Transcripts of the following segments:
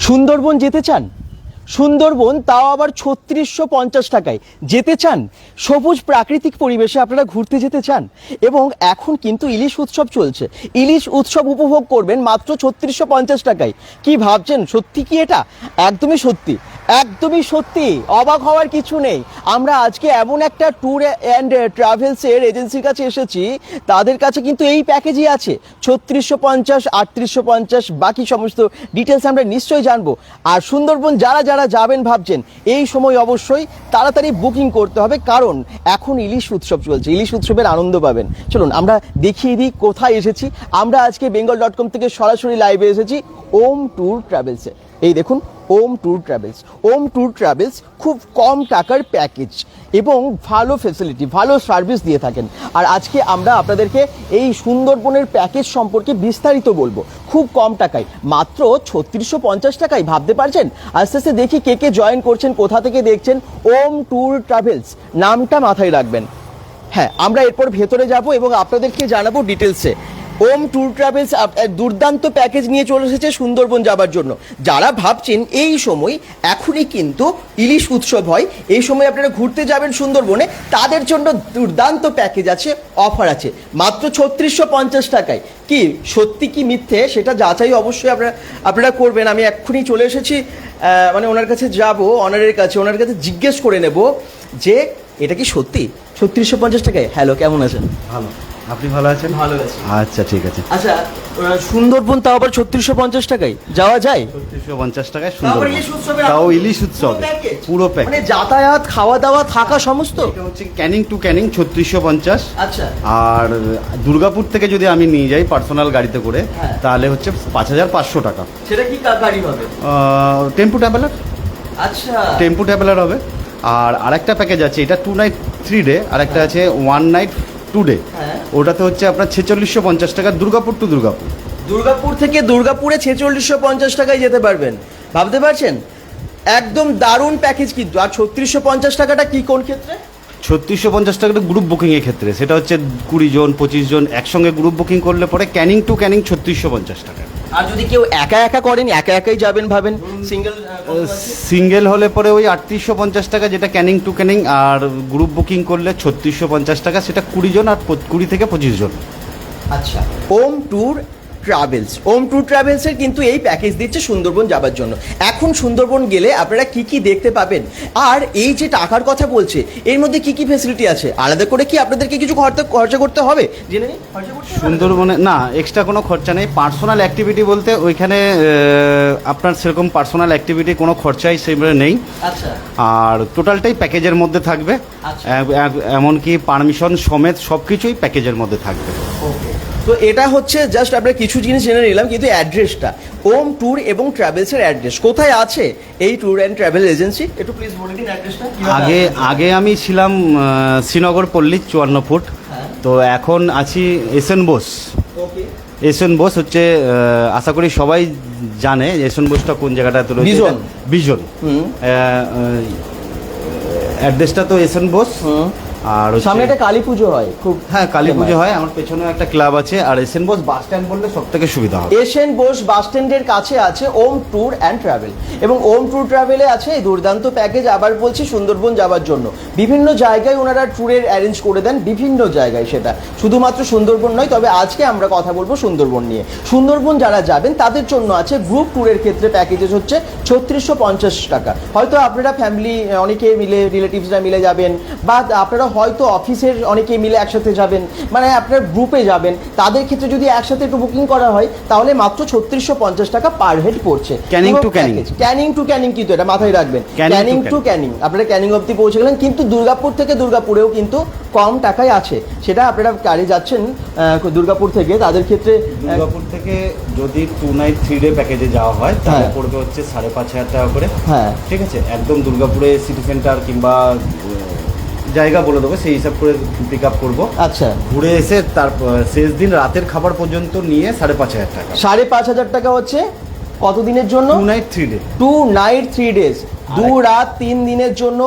সুন্দরবন যেতে চান? সুন্দরবন তাও আবার ৩৬৫০ টাকায় যেতে চান? সবুজ প্রাকৃতিক পরিবেশে আপনারা ঘুরতে যেতে চান? এবং এখন কিন্তু ইলিশ উৎসব চলছে, ইলিশ উৎসব উপভোগ করবেন মাত্র ৩৬৫০ টাকায়। কি ভাবছেন, সত্যি কি এটা? একদমই সত্যি, একদমই সত্যি, অবাক হওয়ার কিছু নেই। আমরা আজকে এমন একটা ট্যুর অ্যান্ড ট্রাভেলসের এজেন্সির কাছে এসেছি, তাদের কাছে কিন্তু এই প্যাকেজই আছে ৩৬৫০, ৩৮৫০, বাকি সমস্ত ডিটেলস আমরা নিশ্চয়ই জানবো। আর সুন্দরবন যারা যারা যাবেন ভাবছেন, এই সময় অবশ্যই তাড়াতাড়ি বুকিং করতে হবে, কারণ এখন ইলিশ উৎসব চলছে, ইলিশ উৎসবের আনন্দ পাবেন। চলুন আমরা দেখিয়ে দিই কোথায় এসেছি। আমরা আজকে bengal.com থেকে সরাসরি লাইভে এসেছি ওম ট্যুর ট্রাভেলসে। এই দেখুন, ওম ট্যুর ট্রাভেলস। ওম ট্যুর ট্রাভেলস খুব কম টাকার প্যাকেজ এবং ভালো ফেসিলিটি, ভালো সার্ভিস দিয়ে থাকেন। আর আজকে আমরা আপনাদেরকে এই সুন্দরবনের প্যাকেজ সম্পর্কে বিস্তারিত বলবো, খুব কম টাকায়, মাত্র ৩৬৫০ টাকায়। ভাবতে পারছেন? আস্তে আস্তে দেখি কে কে জয়েন করছেন, কোথা থেকে দেখছেন। ওম ট্যুর ট্রাভেলস নামটা মাথায় রাখবেন। হ্যাঁ, আমরা এরপর ভেতরে যাব এবং আপনাদেরকে জানাবো ডিটেলসে। ওম ট্যুর ট্রাভেলস দুর্দান্ত প্যাকেজ নিয়ে চলে এসেছে সুন্দরবন যাবার জন্য। যারা ভাবছেন এই সময় এখনই কিন্তু ইলিশ উৎসব হয়, এই সময় আপনারা ঘুরতে যাবেন সুন্দরবনে, তাদের জন্য দুর্দান্ত প্যাকেজ আছে, অফার আছে মাত্র ৩৬৫০ টাকায়। কি সত্যি কি মিথ্যে সেটা যাচাই অবশ্যই আপনারা করবেন। আমি এক্ষুনি চলে এসেছি, মানে ওনার কাছে যাব, অনারের কাছে, ওনার কাছে জিজ্ঞেস করে নেব যে এটা কি সত্যি ৩৬৫০ টাকায়। হ্যালো, কেমন আছেন? ভালো, আপনি ভালো আছেন? ভালো আছি। আচ্ছা, ঠিক আছে। আচ্ছা, সুন্দরবন তাও আবার ৩৬৫০ টাকায় যাওয়া যায়? ৩৬৫০ টাকায় সুন্দরবন, তাও ইলিশ উৎসব পুরো প্যাকেজ, মানে যাতায়াত, খাওয়া দাওয়া, থাকা সমস্ত। এটা হচ্ছে ক্যানিং টু ক্যানিং ৩৬৫০। আচ্ছা। আর দুর্গাপুর থেকে যদি আমি নিয়ে যাই পার্সোনাল গাড়িতে করে, হ্যাঁ, তাহলে হচ্ছে ৫৫০০ টাকা। সেটা কি গাড়ি হবে? টেম্পু ট্রাভেলার। আচ্ছা, টেম্পু ট্রাভেলার হবে। আর আরেকটা প্যাকেজ আছে, এটা 2 নাইট 3 ডে, আরেকটা আছে 1 নাইট 2 ডে। হ্যাঁ, ওটাতে হচ্ছে আপনার ৪৬৫০ টাকা, দুর্গাপুর টু দুর্গাপুর। দুর্গাপুর থেকে দুর্গাপুরে ৪৬৫০ টাকায় যেতে পারবেন। ভাবতে পারছেন? একদম দারুণ প্যাকেজ কিন্তু। আর ৩৬৫০ টাকাটা কি কোন ক্ষেত্রে? ৩৬৫০ টাকাটা গ্রুপ বুকিংয়ের ক্ষেত্রে, সেটা হচ্ছে ২০ জন ২৫ জন একসঙ্গে গ্রুপ বুকিং করলে পরে ক্যানিং টু ক্যানিং ৩৬৫০ টাকা। আর যদি কেউ একা একা করেন, একা একাই যাবেন ভাবেন, সিঙ্গেল হলে পরে ওই ৩৮৫০ টাকা, যেটা Canning to Canning. R group booking করলে ৩৬৫০ টাকা, সেটা ২০ জন আর ২০ থেকে ২৫ জন। আচ্ছা, ওম ট্যুর ট্রাভেলস, ওম ট্যুর ট্রাভেলসের কিন্তু এই প্যাকেজ দিচ্ছে সুন্দরবন যাবার জন্য। এখন সুন্দরবন গেলে আপনারা কি কি দেখতে পাবেন, আর এই যে টাকার কথা বলছে, এর মধ্যে কি কি ফেসিলিটি আছে, আলাদা করে কি আপনাদেরকে কিছু খরচা করতে হবে? জেনে নিন। সুন্দরবনে না, এক্সট্রা কোনো খরচা নেই। পার্সোনাল অ্যাক্টিভিটি বলতে ওইখানে আপনার সেরকম পার্সোনাল অ্যাক্টিভিটি কোনো খরচাই সেভাবে নেই। আচ্ছা। আর টোটালটাই প্যাকেজের মধ্যে থাকবে। আচ্ছা। এমনকি পারমিশন সমেত সব কিছুই প্যাকেজের মধ্যে থাকবে। ওকে, তো এটা হচ্ছে জাস্ট আমরা কিছু জিনিস জেনে নিলাম, কিন্তু অ্যাড্রেসটা, ওম ট্যুর এবং ট্রাভেলসের অ্যাড্রেস কোথায় আছে এই ট্যুর অ্যান্ড ট্রাভেল এজেন্সি, একটু প্লিজ বলে দিন অ্যাড্রেসটা। আগে আমি ছিলাম শ্রীনগর পল্লী ৫৪ ফুট। হ্যাঁ। তো এখন আছি এসএন বোস। ওকে। এসএন বোস হচ্ছে, আশা করি সবাই জানে এসএন বোসটা কোন জায়গাটাতে রয়েছে। বিজন। অ্যাড্রেসটা তো এসএন বোস। আর সামনে একটা কালী পুজো হয় খুব। হ্যাঁ, কালী পুজো হয়, আমার পেছনেও একটা ক্লাব আছে। আর এসএন বোস বাস স্ট্যান্ড বললে সব থেকে সুবিধা হবে। এসএন বোস বাস স্ট্যান্ডের কাছে আছে ওম ট্যুর অ্যান্ড ট্রাভেল, এবং ওম ট্যুর ট্রাভেলে আছে এই দুর্দান্ত প্যাকেজ। আবার বলছি, সুন্দরবন যাওয়ার জন্য বিভিন্ন জায়গায় ওনারা ট্যুরের অ্যারেঞ্জ করে দেন, বিভিন্ন জায়গায়, সেটা শুধুমাত্র সুন্দরবন নয়। তবে আজকে আমরা কথা বলবো সুন্দরবন নিয়ে। সুন্দরবন যারা যাবেন তাদের জন্য আছে গ্রুপ ট্যুরের ক্ষেত্রে প্যাকেজেস হচ্ছে ৩৬৫০ টাকা। হয়তো আপনারা ফ্যামিলি অনেকে মিলে, রিলেটিভসরা মিলে যাবেন, বা আপনারা হয়তো অফিসের অনেকে মিলে একসাথে যাবেন, মানে আপনার গ্রুপে যাবেন, তাদের ক্ষেত্রে যদি একসাথে একটু বুকিং করা হয় তাহলে মাত্র ৩৬৫০ টাকা পার হেড পড়ছে। ক্যানিং টু ক্যানিং, ক্যানিং টু ক্যানিং, কিন্তু এটা মাথায় রাখবেন, ক্যানিং টু ক্যানিং। আপনারা ক্যানিং অবধি পৌঁছে গেলেন, কিন্তু দুর্গাপুর থেকে দুর্গাপুরেও কিন্তু কম টাকায় আছে। সেটা আপনারা গাড়ি যাচ্ছেন দুর্গাপুর থেকে, তাদের ক্ষেত্রে দুর্গাপুর থেকে যদি 2 নাইট 3 ডে প্যাকেজে যাওয়া হয় তাহলে পড়বে হচ্ছে ৫৫০০ টাকা করে। হ্যাঁ, ঠিক আছে। একদম দুর্গাপুরে সিটি সেন্টার কিংবা জায়গা বলে দেবো, সেই হিসাব করে পিক আপ করবো। আচ্ছা, ঘুরে এসে তারপর শেষ দিন রাতের খাবার পর্যন্ত নিয়ে ৫৫০০ টাকা। ৫৫০০ টাকা হচ্ছে কতদিনের জন্য? 2 নাইট 3 ডে। 2 night 3 days. 2 রাত 3 দিনের জন্য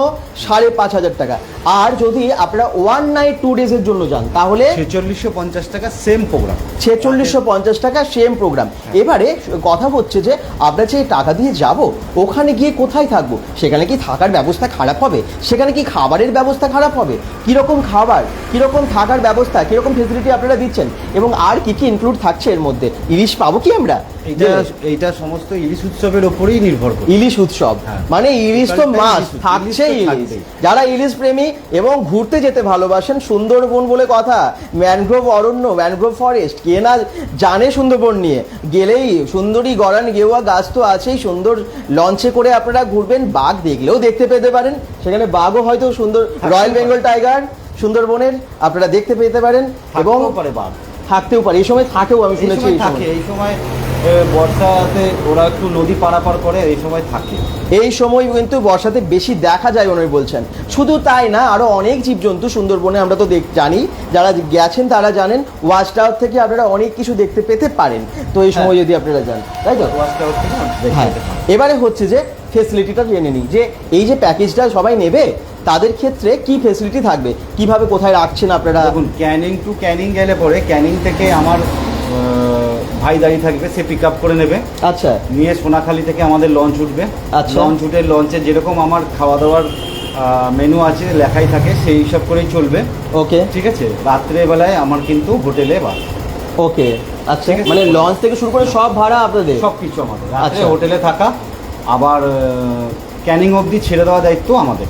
5,500 টাকা। আর যদি আপনারা 1 নাইট 2 ডেজের জন্য যান তাহলে 4650 টাকা সেম প্রোগ্রাম। 4650 টাকা সেম প্রোগ্রাম। এবারে কথা হচ্ছে যে আমরা যে টাকা দিয়ে যাব ওখানে গিয়ে কোথায় থাকবো, সেখানে কি থাকার ব্যবস্থা খারাপ হবে, সেখানে কি খাবারের ব্যবস্থা খারাপ হবে, কীরকম খাবার, কীরকম থাকার ব্যবস্থা, কীরকম ফেসিলিটি আপনারা দিচ্ছেন, এবং আর কি কি ইনক্লুড থাকছে এর মধ্যে, ইলিশ পাবো কি আমরা? এইটা সমস্ত ইলিশ উৎসবের উপরেই নির্ভর করে। ইলিশ উৎসব হ্যাঁ। মানে ইলিশ তো মাছ ইলিশ তো থাকছেই। ইলিশ থাকবেই। যারা ইলিশ প্রেমী এবং ঘুরতে যেতে ভালোবাসেন, সুন্দরবন বলে কথা, ম্যানগ্রোভ অরণ্য, ম্যানগ্রোভ ফরেস্ট, কে না জানে সুন্দরবন নিয়ে, গেলেই সুন্দরী গরান গেওয়া গাছ তো আছেই, সুন্দর লঞ্চে করে আপনারা ঘুরবেন, বাঘ দেখলেও দেখতে পেতে পারেন, সেখানে বাঘও হয়তো সুন্দর রয়্যাল বেঙ্গল টাইগার সুন্দরবনের আপনারা দেখতে পেতে পারেন, এবং থাকতেও পারে এই সময়, থাকেও আমি শুনেছি এই সময় বর্ষাতে ওরা একটু নদী পারাপার করে, এই সময় থাকে। এই সময় কিন্তু বর্ষাতে বেশি দেখা যায় উনি বলছেন। শুধু তাই না, আরো অনেক জীবজন্তু সুন্দরবনে আমরা তো জানি, যারা গেছেন তারা জানেন, ওয়াচ টাওয়ার থেকে আপনারা অনেক কিছু দেখতে পেতে পারেন। তো এই সময় যদি আপনারা যান, তাই তো? হ্যাঁ, এবারে হচ্ছে যে ফেসিলিটিটা জেনে নিই, যে এই যে প্যাকেজটা সবাই নেবে তাদের ক্ষেত্রে কি ফেসিলিটি থাকবে, কিভাবে কোথায় রাখছেন আপনারা? দেখুন, ক্যানিং টু ক্যানিং গেলে পরে ক্যানিং থেকে আমার ভাই দাঁড়িয়ে থাকবে, সে পিক আপ করে নেবে। আচ্ছা, নিয়ে সোনাখালি থেকে আমাদের লঞ্চ উঠবে। আচ্ছা। লঞ্চ উঠে লঞ্চে যেরকম আমার খাওয়া দাওয়ার মেনু আছে লেখাই থাকে, সেই সব করেই চলবে। ওকে, ঠিক আছে। রাত্রেবেলায় আমার কিন্তু হোটেলে বাস। ওকে, আচ্ছা, মানে লঞ্চ থেকে শুরু করে সব ভাড়া আপনাদের? সব কিছু আমাদের। রাত্রে আচ্ছা। হোটেলে থাকা, আবার ক্যানিং অবধি ছেড়ে দেওয়া দায়িত্ব আমাদের।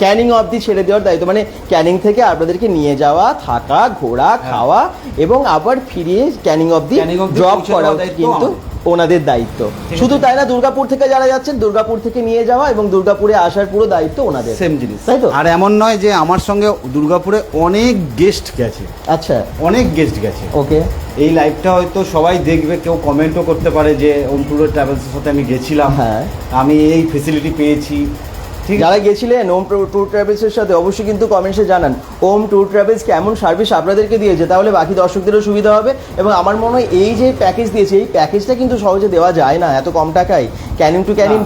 ক্যানিং অবধি ছেড়ে দেওয়ার দায়িত্ব, মানে ক্যানিং থেকে আপনাদেরকে নিয়ে যাওয়া, থাকা, ঘোরা, খাওয়া, এবং আবার ফিরিয়ে ক্যানিং অবধি ড্রপ করা কিন্তু ওনাদের দায়িত্ব। শুধু তাই না, দুর্গাপুর থেকে যারা যাচ্ছেন, দুর্গাপুর থেকে নিয়ে যাওয়া এবং দুর্গাপুরে আসার পুরো দায়িত্ব ওনাদের। সেম জিনিস, তাই তো? আর এমন নয় যে আমার সঙ্গে দুর্গাপুরে অনেক গেস্ট গেছে। আচ্ছা, অনেক গেস্ট গেছে। ওকে। এই লাইভটা হয়তো সবাই দেখবে, কেউ কমেন্টও করতে পারে যে ওম ট্যুর ট্রাভেলসের সাথে আমি গেছিলাম, হ্যাঁ, আমি এই ফেসিলিটি পেয়েছি। ঠিক, যারা গেছিলেন ওম ট্যুর ট্রাভেলসের সাথে অবশ্যই কিন্তু কমেন্টসে জানান ওম ট্যুর ট্রাভেলস কেমন সার্ভিস আপনাদেরকে দিয়েছে, তাহলে বাকি দর্শকদেরও সুবিধা হবে। এবং আমার মনে হয় এই যে প্যাকেজ দিয়েছে, এই প্যাকেজটা কিন্তু সহজে দেওয়া যায় না এত কম টাকায়। ক্যানিং টু ক্যানিং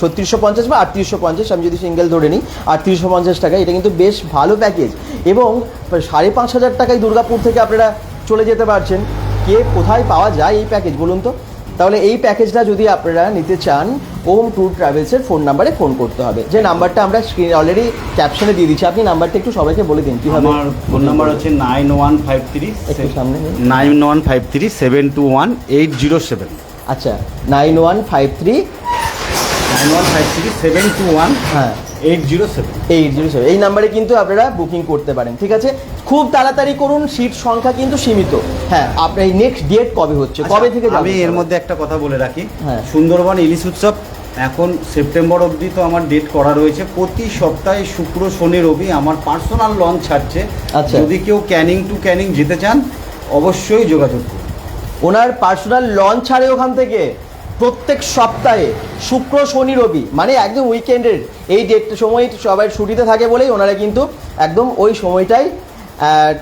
3650 বা 3850, আমি যদি সিঙ্গেল ধরে নিই 3850 টাকা, এটা কিন্তু বেশ ভালো প্যাকেজ। এবং 5,500 টাকায় দুর্গাপুর থেকে আপনারা চলে যেতে পারছেন। কে কোথায় পাওয়া যায় এই প্যাকেজ বলুন তো? তাহলে এই প্যাকেজটা যদি আপনারা নিতে চান, ওম ট্যুর ট্রাভেলসের ফোন নাম্বারে ফোন করতে হবে, যে নাম্বারটা আমরা স্ক্রিনে অলরেডি ক্যাপশনে দিয়ে দিচ্ছি। আপনি নাম্বারটা একটু সবাইকে বলে দিন কীভাবে। আমার ফোন নাম্বার হচ্ছে 9153 একটু সামনে নিন। 9153 721 807। আচ্ছা, 9153 721 হ্যাঁ 807। 807 এই নাম্বারে কিন্তু আপনারা বুকিং করতে পারেন। ঠিক আছে, খুব তাড়াতাড়ি করুন, সিট সংখ্যা কিন্তু সীমিত। হ্যাঁ, আপনার নেক্সট ডেট কবে হচ্ছে, কবে থেকে যাবেন? আমি এর মধ্যে একটা কথা বলে রাখি, হ্যাঁ। সুন্দরবন ইলিশ উৎসব এখন সেপ্টেম্বর অবধি তো আমার ডেট করা রয়েছে। প্রতি সপ্তাহে শুক্র শনি রবি আমার পার্সোনাল লঞ্চ ছাড়ছে। আচ্ছা। যদি কেউ ক্যানিং টু ক্যানিং যেতে চান অবশ্যই যোগাযোগ করুন। ওনার পার্সোনাল লঞ্চ ছাড়ে ওখান থেকে প্রত্যেক সপ্তাহে শুক্র শনি রবি, মানে একদম উইকেন্ডের এই ডেটটা সময় সবাই ছুটিতে থাকে বলেই ওনারা কিন্তু একদম ওই সময়টাই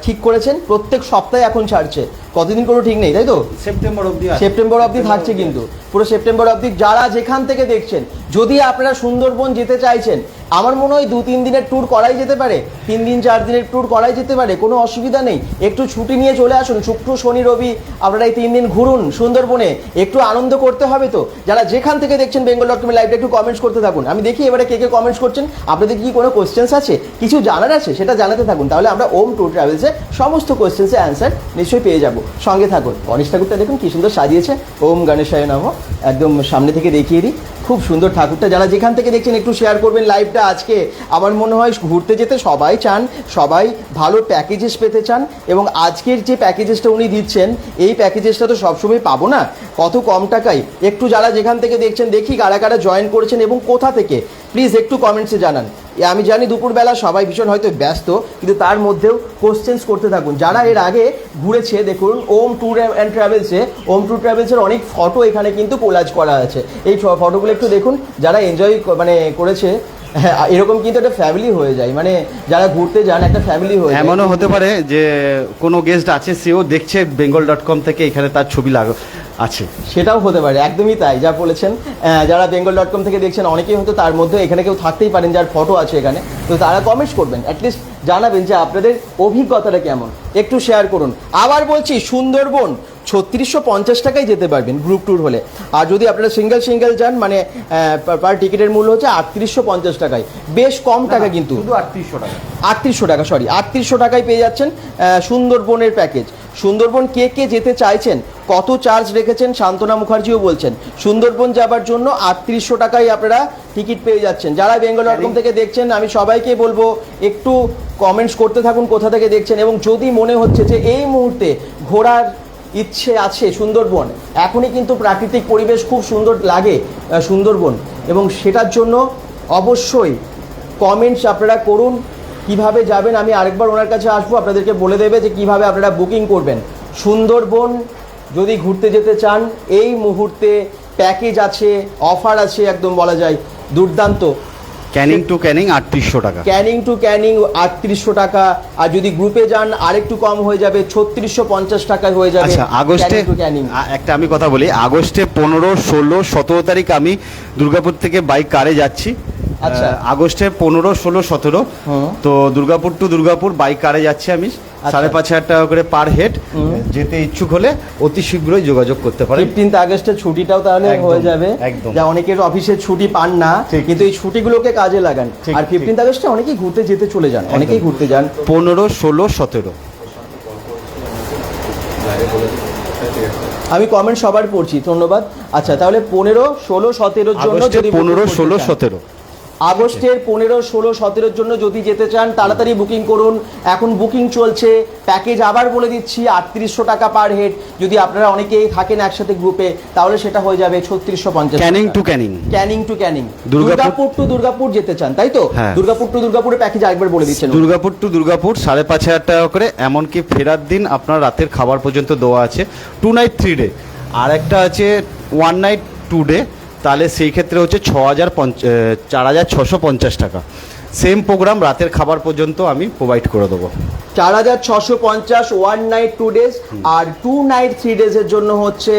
ঠিক করেছেন। প্রত্যেক সপ্তাহে এখন ছাড়ছে, কতদিন কোনো ঠিক নেই, তাই তো? সেপ্টেম্বর অবধি, সেপ্টেম্বর অবধি থাকছে কিন্তু, পুরো সেপ্টেম্বর অবধি। যারা যেখান থেকে দেখছেন, যদি আপনারা সুন্দরবন যেতে চাইছেন, আমার মনে হয় 2-3 দিনের ট্যুর করাই যেতে পারে, 3 দিন 4 দিনের ট্যুর করাই যেতে পারে, কোনো অসুবিধা নেই। একটু ছুটি নিয়ে চলে আসুন, শুক্র শনি রবি আপনারা এই 3 দিন ঘুরুন সুন্দরবনে, একটু আনন্দ করতে হবে তো। যারা যেখান থেকে দেখছেন bengal.com লাইভটা একটু কমেন্টস করতে থাকুন, আমি দেখি এবারে কে কে কমেন্টস করছেন। আপনাদের কি কোনো কোয়েশ্চেন্স আছে, কিছু জানার আছে, সেটা জানাতে থাকুন, তাহলে আমরা ওম ট্যুর ট্রাভেলসের সমস্ত কোয়েশ্চেন্সের অ্যান্সার নিশ্চয়ই পেয়ে যাবো। সঙ্গে থাকুন। গণেশ ঠাকুরটা দেখুন কি সুন্দর সাজিয়েছে, ওম গণেশায় নমঃ, একদম সামনে থেকে দেখিয়ে দিই, খুব সুন্দর ঠাকুরটা। যারা যেখান থেকে দেখছেন একটু শেয়ার করবেন লাইভটা। আজকে আমার মনে হয় ঘুরতে যেতে সবাই চান, সবাই ভালো প্যাকেজেস পেতে চান, এবং আজকের যে প্যাকেজেসটা উনি দিচ্ছেন, এই প্যাকেজেসটা তো সবসময় পাবো না কত কম টাকায়। একটু যারা যেখান থেকে দেখছেন দেখি কারা কারা জয়েন করেছেন এবং কোথা থেকে, প্লিজ একটু কমেন্টসে জানান। আমি জানি দুপুরবেলা সবাই ভীষণ হয়তো ব্যস্ত, কিন্তু তার মধ্যেও কোশ্চেন্স করতে থাকুন। যারা এর আগে ঘুরেছে দেখুন ওম ট্যুর অ্যান্ড ট্রাভেলসে, ওম ট্যুর ট্রাভেলসের অনেক ফটো এখানে কিন্তু কোলাজ করা আছে, এই ফটোগুলো একটু দেখুন। যারা এনজয় মানে করেছে, এরকম কিন্তু একটা ফ্যামিলি হয়ে যায়, মানে যারা ঘুরতে যান একটা ফ্যামিলি হয়ে যায়। এমনও হতে পারে যে কোনো গেস্ট আছে, সেও দেখছে bengal.com থেকে, এখানে তার ছবি আছে। সেটাও হতে পারে, একদমই তাই যা বলেছেন। যারা bengal.com থেকে দেখছেন অনেকেই হয়তো তার মধ্যে এখানে কেউ থাকতেই পারেন যার ফটো আছে এখানে, তো তারা কমেন্টস করবেন, অ্যাটলিস্ট জানাবেন যে আপনাদের অভিজ্ঞতাটা কেমন, একটু শেয়ার করুন। আবার বলছি, সুন্দরবন 3650 টাকায় যেতে পারবেন গ্রুপ ট্যুর হলে। আর যদি আপনারা সিঙ্গেল যান, মানে পার টিকিটের মূল্য হচ্ছে 3850 টাকায়, বেশ কম টাকা কিন্তু, শুধু 3800 টাকা। 3800 টাকা, সরি 3800 টাকায় পেয়ে যাচ্ছেন সুন্দরবনের প্যাকেজ। সুন্দরবন কে কে যেতে চাইছেন, কত চার্জ রেখেছেন, শান্তনা মুখার্জিও বলছেন সুন্দরবন যাবার জন্য 3800 টাকায় আপনারা টিকিট পেয়ে যাচ্ছেন। যারা bengal.com থেকে দেখছেন আমি সবাইকে বলবো একটু কমেন্টস করতে থাকুন কোথা থেকে দেখছেন, এবং যদি মনে হচ্ছে যে এই মুহূর্তে ঘোরার ইচ্ছে আছে সুন্দরবন, এখনই কিন্তু প্রাকৃতিক পরিবেশ খুব সুন্দর লাগে সুন্দরবন, এবং সেটার জন্য অবশ্যই কমেন্টস আপনারা করুন। কিভাবে যাবেন আমি আরেকবার ওনার কাছে আসবো, আপনাদেরকে বলে দেবে যে কিভাবে আপনারা বুকিং করবেন। সুন্দরবন যদি ঘুরতে যেতে চান, এই মুহূর্তে প্যাকেজ আছে, অফার আছে, একদম বলা যায় দুর্দান্ত। ক্যানিং টু ক্যানিং 3800 টাকা। ক্যানিং টু ক্যানিং 3800 টাকা, আর যদি গ্রুপে যান আরেকটু কম হয়ে যাবে, 3650 টাকায় হয়ে যাবে। আচ্ছা, আগস্টে একটা আমি কথা বলি, আগস্টে 15, 16, 17 তারিখ আমি দুর্গাপুর থেকে বাইক কারে যাচ্ছি। আচ্ছা। আগস্টে 15, 16, 17 তো দুর্গাপুর টু দুর্গাপুর বাইক কারে যাচ্ছি আমি। 5500 টাকা করে পার হেড। যেতে ইচ্ছুক হলে অতি শীঘ্রই যোগাযোগ করতে পারেন। 15 আগস্টের ছুটিটাও তাহলে হয়ে যাবে। একদম। যা অনেকের অফিসের ছুটি পান না, কিন্তু এই ছুটিগুলোকে কাজে লাগান। আর 15 আগস্টে অনেকেই ঘুরতে যেতে চলে যান, অনেকেই ঘুরতে যান। 15, 16, 17 আমি কমেন্ট সবার পড়ছি, ধন্যবাদ। আচ্ছা, তাহলে 15, 16, 17 জন্য যদি 15, 16, 17 আগস্টের 15, 16, 17 জন্য যদি যেতে চান তাড়াতাড়ি বুকিং করুন। এখন বুকিং চলছে। প্যাকেজ আবার বলে দিচ্ছি 3800 টাকা পার হেড। যদি আপনারা অনেকেই থাকেন একসাথে গ্রুপে, তাহলে সেটা হয়ে যাবে 3650। Canning to Canning, Canning to Canning, Durgapur to Durgapur যেতে চান, তাই তো? দুর্গাপুর টু দুর্গাপুরের প্যাকেজ আরেকবার বলে দিচ্ছেন। দুর্গাপুর টু দুর্গাপুর 5500 টাকা করে, এমনকি ফেরার দিন আপনার রাতের খাবার পর্যন্ত দেওয়া আছে। 2 নাইট 3 ডে। আর একটা আছে 1 নাইট 2 ডে, তাহলে সেই ক্ষেত্রে হচ্ছে 4650 টাকা। সেম প্রোগ্রাম, রাতের খাবার পর্যন্ত আমি প্রোভাইড করে দেবো। 4650 1 নাইট 2 ডেজ, আর 2 নাইট 3 ডেজের জন্য হচ্ছে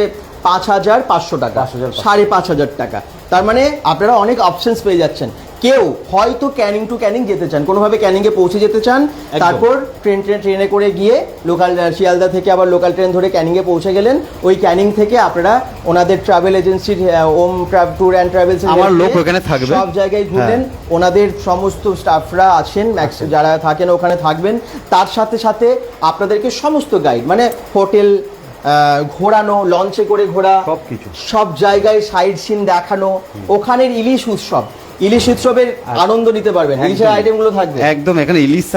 5500 টাকা, 5500 টাকা। তার মানে আপনারা অনেক অপশনস পেয়ে যাচ্ছেন। কেউ হয়তো ক্যানিং টু ক্যানিং যেতে চান, কোনোভাবে ক্যানিংয়ে পৌঁছে যেতে চান, তারপর ট্রেনে করে গিয়ে লোকাল শিয়ালদা থেকে আবার লোকাল ট্রেন ধরে ক্যানিংয়ে পৌঁছে গেলেন। ওই ক্যানিং থেকে আপনারা ওনাদের ট্রাভেল এজেন্সির ওম ট্যুর অ্যান্ড ট্রাভেলস, আমার লোক ওখানে থাকবে, সব জায়গায় ঘুরলেন। ওনাদের সমস্ত স্টাফরা আছেন, যারা থাকেন ওখানে থাকবেন। তার সাথে সাথে আপনাদেরকে সমস্ত গাইড, মানে হোটেল, ঘোরানো, লঞ্চে করে ঘোরা, সবকিছু, সব জায়গায় সাইড সিন দেখানো। ওখানের ইলিশ উৎসবের আনন্দ নিতে পারবেন। ইলিশের আইটেমগুলো থাকবে একদম। এখানে ইলিশ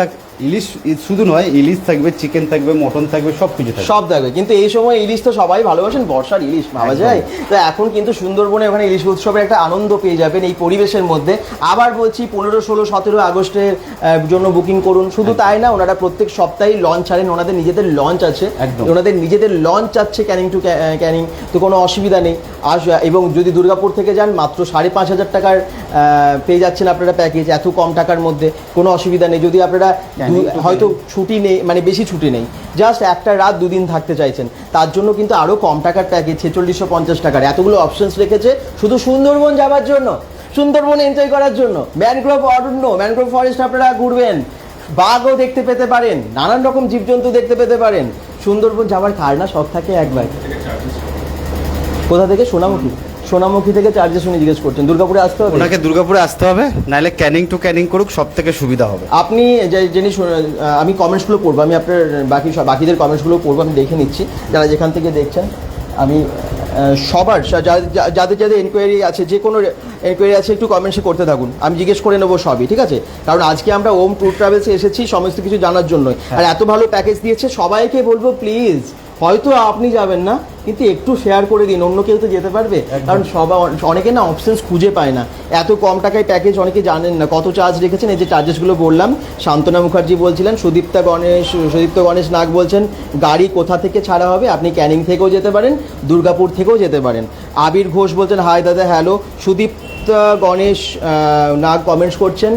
শুধু নয়, ইলিশ থাকবে, চিকেন থাকবে, মটন থাকবে, সব কিছু থাকবে, সব থাকবে। কিন্তু এই সময় ইলিশ তো সবাই ভালোবাসেন, বর্ষার ইলিশ পাওয়া যায়। তো এখন কিন্তু সুন্দরবনে ওখানে ইলিশ উৎসবের একটা আনন্দ পেয়ে যাবেন এই পরিবেশের মধ্যে। আবার বলছি 15, 16, 17 আগস্টের জন্য বুকিং করুন। শুধু তাই না, ওনারা প্রত্যেক সপ্তাহেই লঞ্চ ছাড়েন, ওনাদের নিজেদের লঞ্চ আছে, ওনাদের নিজেদের লঞ্চ আছে ক্যানিং টু ক্যানিং, তো কোনো অসুবিধা নেই। এবং যদি দুর্গাপুর থেকে যান মাত্র 5500 টাকার পেয়ে যাচ্ছেন আপনারা প্যাকেজ, এত কম টাকার মধ্যে, কোনো অসুবিধা নেই। যদি আপনারা হয়তো ছুটি নেই, মানে বেশি ছুটি নেই, জাস্ট একটা রাত 2 দিন থাকতে চাইছেন, তার জন্য কিন্তু আরও কম টাকার প্যাকেজ 4650 টাকার। এতগুলো অপশনস রেখেছে শুধু সুন্দরবন যাওয়ার জন্য, সুন্দরবন এনজয় করার জন্য। ম্যানগ্রোভ অরণ্য, ম্যানগ্রোভ ফরেস্ট আপনারা ঘুরবেন, বাঘও দেখতে পেতে পারেন, নানান রকম জীবজন্তু দেখতে পেতে পারেন। সুন্দরবন যাওয়ার কার না শখ থাকে একবার। কোথা থেকে? সোনামুখী থেকে চার্জেস উনি জিজ্ঞেস করছেন। দুর্গাপুরে আসতে হবে, ওনাকে দুর্গাপুরে আসতে হবে, নাহলে ক্যানিং টু ক্যানিং করুক, সব থেকে সুবিধা হবে। আপনি যিনি, আমি কমেন্টসগুলো পড়বো, আমি আপনার বাকিদের কমেন্টসগুলো পড়বো, আমি দেখে নিচ্ছি যারা যেখান থেকে দেখছেন। আমি সবার যাদের যাদের এনকোয়ারি আছে, যে কোনো এনকোয়ারি আছে, একটু কমেন্টসে করতে থাকুন, আমি জিজ্ঞেস করে নেবো সবই, ঠিক আছে? কারণ আজকে আমরা ওম ট্যুর ট্রাভেলসে এসেছি সমস্ত কিছু জানার জন্যই। আর এত ভালো প্যাকেজ দিয়েছে, সবাইকে বলবো প্লিজ, হয়তো আপনি যাবেন না, কিন্তু একটু শেয়ার করে দিন, অন্য কেউ তো যেতে পারবে। কারণ অনেকে না অপশনস খুঁজে পায় না। এত কম টাকায় প্যাকেজ অনেকে জানেন না কত চার্জ রেখেছেন। এই যে চার্জেসগুলো বললাম, শান্তনা মুখার্জি বলছিলেন, সুদীপ্ত গণেশ নাগ বলছেন গাড়ি কোথা থেকে ছাড়া হবে, আপনি ক্যানিং থেকেও যেতে পারেন, দুর্গাপুর থেকেও যেতে পারেন। আবির ঘোষ বলছেন হাই দাদা, হ্যালো। সুদীপ গণেশ নাগ কমেন্টস করছেন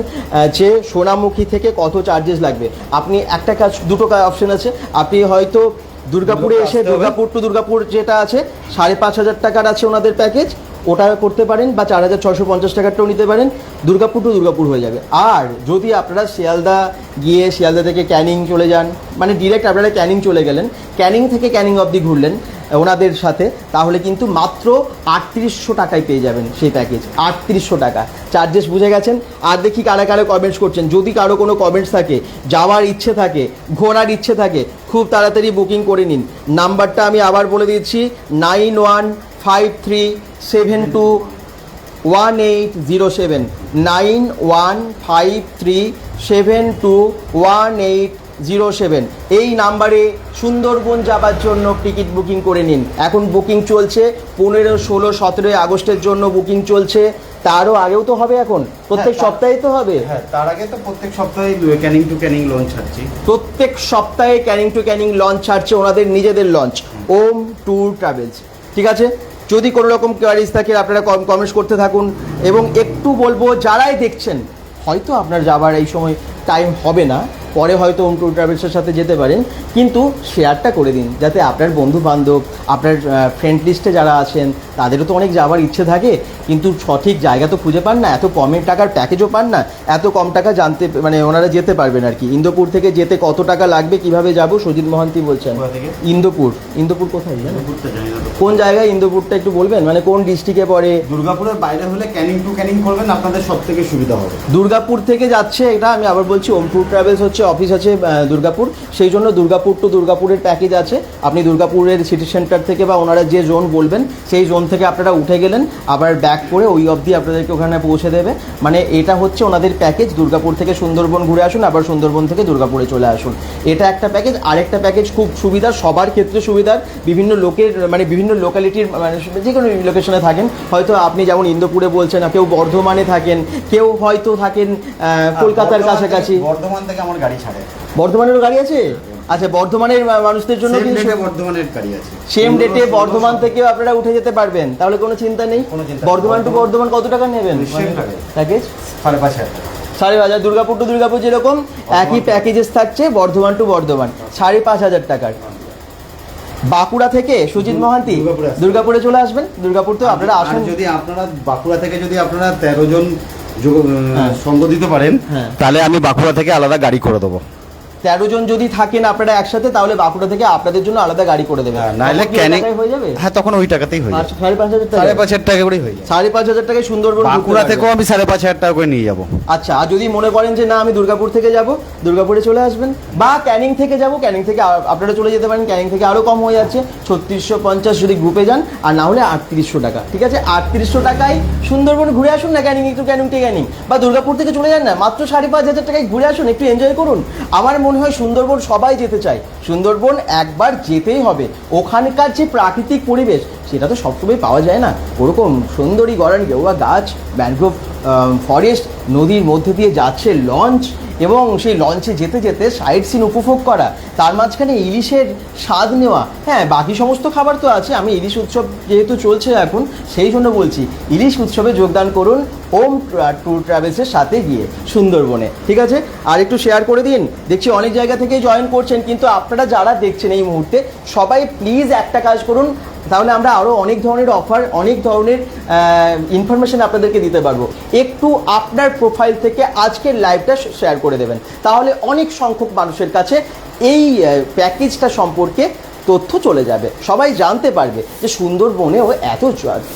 যে সোনামুখী থেকে কত চার্জেস লাগবে। আপনি একটা কাজ, দুটো অপশন আছে, আপনি হয়তো দুর্গাপুরে এসে দুর্গাপুর টু দুর্গাপুর যেটা আছে 5,500 টাকার আছে ওনাদের প্যাকেজ, ওটা করতে পারেন, বা 4,650 টাকারটাও নিতে পারেন। দুর্গাপুর টু দুর্গাপুর হয়ে যাবে। আর যদি আপনারা শিয়ালদা গিয়ে শিয়ালদা থেকে ক্যানিং চলে যান, মানে ডিরেক্ট আপনারা ক্যানিং চলে গেলেন, ক্যানিং থেকে ক্যানিং অবধি ঘুরলেন ওনাদের সাথে, তাহলে কিন্তু মাত্র 3800 টাকায় পেয়ে যাবেন সেই প্যাকেজ। 3800 টাকা চার্জেস বুঝে গেছেন। আর দেখি কারা কারা কমেন্টস করছেন। যদি কারো কোনো কমেন্টস থাকে, যাওয়ার ইচ্ছে থাকে, ঘোরার ইচ্ছে থাকে, খুব তাড়াতাড়ি বুকিং করে নিন। নাম্বারটা আমি আবার বলে দিচ্ছি, 9153721807, 9153721807। এই নাম্বারে সুন্দরবন যাবার জন্য টিকিট বুকিং করে নিন। এখন বুকিং চলছে 15, 16, 17 আগস্টের জন্য বুকিং চলছে। তারও আগেও তো হবে, এখন প্রত্যেক সপ্তাহে তো হবে। হ্যাঁ, তার আগে তো প্রত্যেক সপ্তাহে ক্যানিং টু ক্যানিং লঞ্চ ছাড়ছি। প্রত্যেক সপ্তাহে ক্যানিং টু ক্যানিং লঞ্চ ছাড়ছে, ওনাদের নিজেদের লঞ্চ, ওম ট্যুর ট্রাভেলস। ঠিক আছে, যদি কোনো রকম কোয়ারিজ থাকে আপনারা কমেন্টস করতে থাকুন। এবং একটু বলবো, যারাই দেখছেন, হয়তো আপনার যাবার এই সময় টাইম হবে না, পরে হয়তো ওম ট্যুর ট্রাভেলসের সাথে যেতে পারেন, কিন্তু শেয়ারটা করে দিন, যাতে আপনার বন্ধু বান্ধব, আপনার ফ্রেন্ড লিস্টে যারা আছেন, তাদেরও তো অনেক যাওয়ার ইচ্ছে থাকে, কিন্তু সঠিক জায়গা তো খুঁজে পান না, এত কমের টাকার প্যাকেজও পান না, এত কম টাকা জানতে মানে ওনারা যেতে পারবেন আর কি। ইন্দোপুর থেকে যেতে কত টাকা লাগবে, কিভাবে যাব, সুজিত মহান্তি বলছেন। ইন্দোপুর, ইন্দোপুর কোথায় জানেন? কোন জায়গায় ইন্দোপুরটা একটু বলবেন, মানে কোন ডিস্ট্রিক্টে পড়ে? দুর্গাপুরের বাইরে হলে ক্যানিং টু ক্যানিং করবেন, আপনাদের সব থেকে সুবিধা হবে। দুর্গাপুর থেকে যাচ্ছে, এটা আমি আবার বলছি, ওম ট্যুর ট্রাভেলস হচ্ছে অফিস আছে দুর্গাপুর, সেই জন্য দুর্গাপুর টু দুর্গাপুরের প্যাকেজ আছে। আপনি দুর্গাপুরের সিটি সেন্টার থেকে বা ওনারা যে জোন বলবেন সেই জোন থেকে আপনারা উঠে গেলেন, আবার ব্যাক করে ওই অবধি আপনাদেরকে ওখানে পৌঁছে দেবে। মানে এটা হচ্ছে ওনাদের প্যাকেজ, দুর্গাপুর থেকে সুন্দরবন ঘুরে আসুন, আবার সুন্দরবন থেকে দুর্গাপুরে চলে আসুন, এটা একটা প্যাকেজ। আরেকটা প্যাকেজ খুব সুবিধার, সবার ক্ষেত্রে সুবিধার, বিভিন্ন লোকের মানে বিভিন্ন লোকালিটির মানে যে কোনো লোকেশনে থাকেন, হয়তো আপনি যেমন ইন্দোপুরে বলছেন, কেউ বর্ধমানে থাকেন, কেউ হয়তো থাকেন কলকাতার কাছাকাছি। বর্ধমান থেকে আমার গাড়ি ছাড়ে। বর্ধমানেরও গাড়ি আছে? আচ্ছা, বর্ধমানের মানুষদের জন্য বর্ধমানের গাড়ি আছে, সেম ডেটে বর্ধমান থেকেও আপনারা উঠে যেতে পারবেন, তাহলে কোনো চিন্তা নেই। বর্ধমান টু বর্ধমান কত টাকা নেবেন প্যাকেজ? 5,500। 5,500। দুর্গাপুর টু দুর্গাপুর যেরকম একই প্যাকেজেস থাকছে, বর্ধমান টু বর্ধমান 5,500 টাকার। বাঁকুড়া থেকে সুজিত মহান্তি দুর্গাপুরে চলে আসবেন। দুর্গাপুর তো আপনারা আসেন, যদি আপনারা বাঁকুড়া থেকে যদি আপনারা 13 জন সঙ্গ দিতে পারেন, তাহলে আমি বাঁকুড়া থেকে আলাদা গাড়ি করে দেবো। 13 জন যদি থাকেন আপনারা একসাথে, তাহলে বাঁকুড়া থেকে আপনাদের জন্য আলাদা গাড়ি করে দেবেন। নাহলে ক্যানিং হয়ে যাবে। হ্যাঁ, তখন ওই টাকাতেই হয়ে যাবে। 5,500 টাকা, 5,500 টাকা করেই হয়ে যাবে। 5,500 টাকায় সুন্দরবন বাঁকুড়া থেকেও আমি 5,500 টাকা করে নিয়ে যাবো। আচ্ছা, আর যদি মনে করেন যে না আমি দুর্গাপুর থেকে যাব, দুর্গাপুরে চলে আসবেন, বা ক্যানিং থেকে যাব, ক্যানিং থেকে আপনারা চলে যেতে পারেন, ক্যানিং থেকে আরও কম হয়ে যাচ্ছে 3650 যদি গ্রুপে যান, আর না হলে 3800 টাকা। ঠিক আছে, 3800 টাকায় সুন্দরবন ঘুরে আসুন না, ক্যানিং একটু ক্যানিং টু ক্যানিং, বা দুর্গাপুর থেকে চলে যান না, মাত্র 5,500 টাকায় ঘুরে আসুন, একটু এনজয় করুন। আমার মনে হয় সুন্দরবন সবাই যেতে চায়, সুন্দরবন একবার যেতেই হবে। ওখানকার যে প্রাকৃতিক পরিবেশ, সেটা তো সবসময় পাওয়া যায় না। ওরকম সুন্দরী গরান গেওয়া গাছ, ম্যানগ্রোভ ফরেস্ট, নদীর মধ্যে দিয়ে যাচ্ছে লঞ্চ, এবং সেই লঞ্চে যেতে যেতে সাইড সিন উপভোগ করা, তার মাঝখানে ইলিশের স্বাদ নেওয়া। হ্যাঁ, বাকি সমস্ত খাবার তো আছে, আমি ইলিশ উৎসব যেহেতু চলছে এখন, সেই জন্য বলছি ইলিশ উৎসবে যোগদান করুন ওম ট্যুর ট্রাভেলসের সাথে গিয়ে সুন্দরবনে। ঠিক আছে, আর একটু শেয়ার করে দিন। দেখছি অনেক জায়গা থেকেই জয়েন করছেন, কিন্তু আপনারা যারা দেখছেন এই মুহূর্তে, সবাই প্লিজ একটা কাজ করুন, তাহলে আমরা আরও অনেক ধরনের অফার, অনেক ধরনের ইনফরমেশন আপনাদেরকে দিতে পারবো। একটু আপনার প্রোফাইল থেকে আজকের লাইভটা শেয়ার করে দেবেন, তাহলে অনেক সংখ্যক মানুষের কাছে এই প্যাকেজটা সম্পর্কে তথ্য চলে যাবে, সবাই জানতে পারবে যে সুন্দরবনেও এত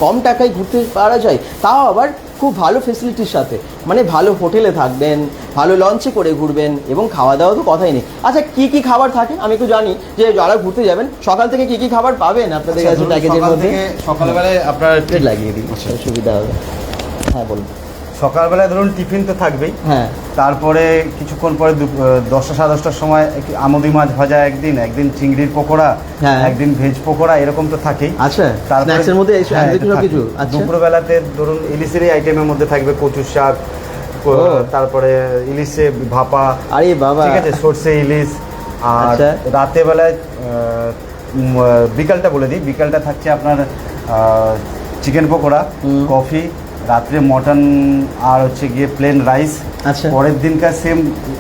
কম টাকায় ঘুরতে পারা যায়, তাও আবার খুব ভালো ফেসিলিটির সাথে। মানে ভালো হোটেলে থাকবেন, ভালো লঞ্চে করে ঘুরবেন, এবং খাওয়া দাওয়া তো কথাই নেই। আচ্ছা, কি কি খাবার থাকে আমি একটু জানি, যে যারা ঘুরতে যাবেন সকাল থেকে কি কি খাবার পাবেন আপনাদের কাছে প্যাকেজের মধ্যে? সকালবেলায় আপনার প্লেট লাগিয়ে দিই, সুবিধা হবে। হ্যাঁ, বলুন। সকালবেলায় ধরুন টিফিন তো থাকবেই, হ্যাঁ, তারপরে কিছুক্ষণ পরে 10টা 10:30টার সময় আমুদি মাছ ভাজা, একদিন চিংড়ির পকোড়া, একদিন ভেজ পকোড়া, এরকম তো থাকেই। আচ্ছা, স্ন্যাক্সের মধ্যে কিছু। দুপুরবেলাতে ধরুন ইলিশেরই আইটেমের মধ্যে থাকবে কচুর শাক, তারপরে ইলিশে ভাপা, আরে বাবা, ঠিক আছে, সর্ষে ইলিশ। আর রাতে বেলায় বিকালটা বলে দিই, বিকালটা থাকছে আপনার চিকেন পকোড়া, কফি, রাত্রে মটন, আর হচ্ছে গিয়ে প্লেন রাইস। আচ্ছা, পরের দিনকার সেম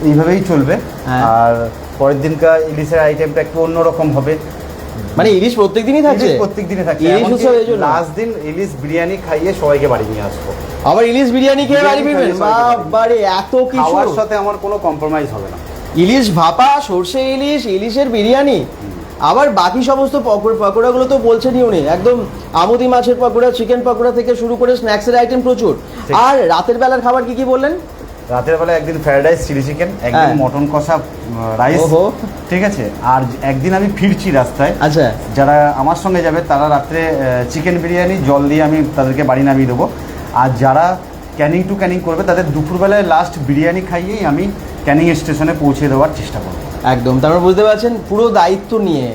এইভাবেই চলবে। আর পরের দিনকার ইলিশের আইটেমটা একটু অন্যরকম হবে। মানে ইলিশ প্রত্যেকদিনই থাকছে? প্রত্যেকদিনই থাকছে। ইলিশ উৎসব এই জন্য লাস্ট দিন ইলিশ বিরিয়ানি খাইয়ে সবাইকে বাড়ি নিয়ে আসবো। আবার ইলিশ বিরিয়ানি খেয়ে বাড়ি ফিরবেন? বাবারে, এত কিছু! খাওয়ার সাথে আমার কোনো কম্প্রোমাইজ হবে না। ইলিশ ভাপা, সর্ষে ইলিশ, ইলিশের বিরিয়ানি, আবার বাকি সমস্ত পকোড়াগুলো তো বলছেনই উনি, একদম আমুদি মাছের পকোড়া, চিকেন পকোড়া থেকে শুরু করে স্ন্যাক্সের আইটেম প্রচুর। আর রাতের বেলার খাবার কি কি বললেন? রাতের বেলা একদিন ফ্রাইড রাইস চিলি চিকেন, একদিন মটন কষা রাইস, ঠিক আছে। আর একদিন আমি ফিরছি রাস্তায়, আচ্ছা, যারা আমার সঙ্গে যাবে তারা রাত্রে চিকেন বিরিয়ানি জল দিয়ে আমি তাদেরকে বাড়ি নামিয়ে দেবো। আর যারা ক্যানিং টু ক্যানিং করবে তাদের দুপুরবেলায় লাস্ট বিরিয়ানি খাইয়েই আমি ক্যানিং স্টেশনে পৌঁছে দেওয়ার চেষ্টা করবো। একদম, তারপর বুঝতে পারছেন পুরো দায়িত্ব নিয়ে,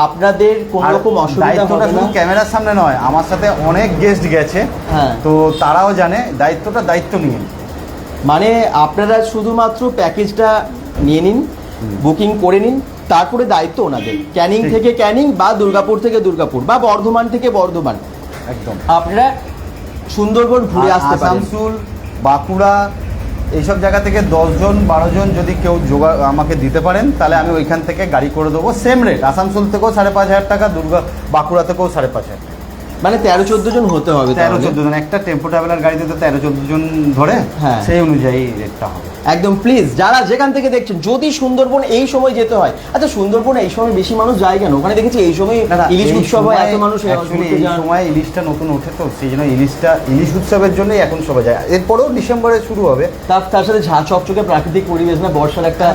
আপনাদের কোনো রকম অসুবিধা হবে না। শুধু ক্যামেরার সামনে নয়, আমার সাথে অনেক গেস্ট গেছে, হ্যাঁ, তো তারাও জানে দায়িত্ব নিয়ে। মানে আপনারা শুধুমাত্র প্যাকেজটা নিয়ে নিন, বুকিং করে নিন, তারপরে দায়িত্ব ওনাদের। ক্যানিং থেকে ক্যানিং, বা দুর্গাপুর থেকে দুর্গাপুর, বা বর্ধমান থেকে বর্ধমান, একদম আপনারা সুন্দরবন ঘুরে আসতে পারেন। আসানসোল, বাঁকুড়া, এইসব জায়গা থেকে 10 জন 12 জন যদি কেউ আমাকে দিতে পারেন, তাহলে আমি ওইখান থেকে গাড়ি করে দেবো। সেম রেট, আসানসোল থেকেও 5,500 টাকা, বাঁকুড়া থেকেও 5,500 টাকা। মানে 13-14 জন হতে হবে। 13-14 জন, একটা টেম্পো ট্রাভেলার গাড়িতে তো 13-14 জন ধরে, হ্যাঁ, সেই অনুযায়ী রেটটা হবে। একদম। প্লিজ যারা যেখান থেকে দেখছেন, যদি সুন্দরবন এই সময় যেতে হয়, আচ্ছা সুন্দরবন এই সময় বেশি মানুষ যায় কেন? ওখানে দেখেছি এই সময় ইলিশ উৎসব হয়, এত মানুষ এই সময় ইলিশটা নতুন ওঠে, তো সেই জন্য ইলিশ উৎসবের জন্যই এখন সবাই যায়। এরপরেও ডিসেম্বরে শুরু হবে। তার সাথে ঝাঁ চকচকে প্রাকৃতিক পরিবেশ, না বর্ষার একটা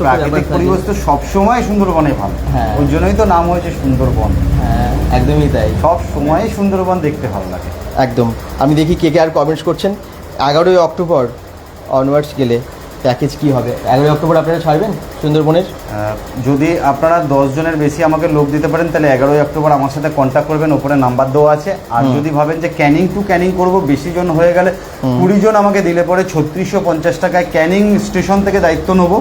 প্রাকৃতিক পরিবেশ তো সবসময় সুন্দরবনে ভালো, ওই জন্যই তো নাম হয়েছে সুন্দরবন। হ্যাঁ, একদমই তাই, সব সময় সুন্দরবন দেখতে ভালো লাগে। একদম। আমি দেখি কে কে আর কমেন্টস করছেন। 11ই অক্টোবর অনওয়ার্ডস গেলে প্যাকেজ কি হবে? 11ই অক্টোবর আপনারা ছাড়বেন সুন্দরবনের? যদি আপনারা 10 জনের বেশি আমাকে লোক দিতে পারেন, তাহলে 11ই অক্টোবর আমার সাথে কন্ট্যাক্ট করবেন, ওপরে নাম্বার দেওয়া আছে। আর যদি ভাবেন যে ক্যানিং টু ক্যানিং করবো, বেশি জন হয়ে গেলে 20 জন আমাকে দিলে পরে 3650 টাকায় ক্যানিং স্টেশন থেকে দায়িত্ব নেবো।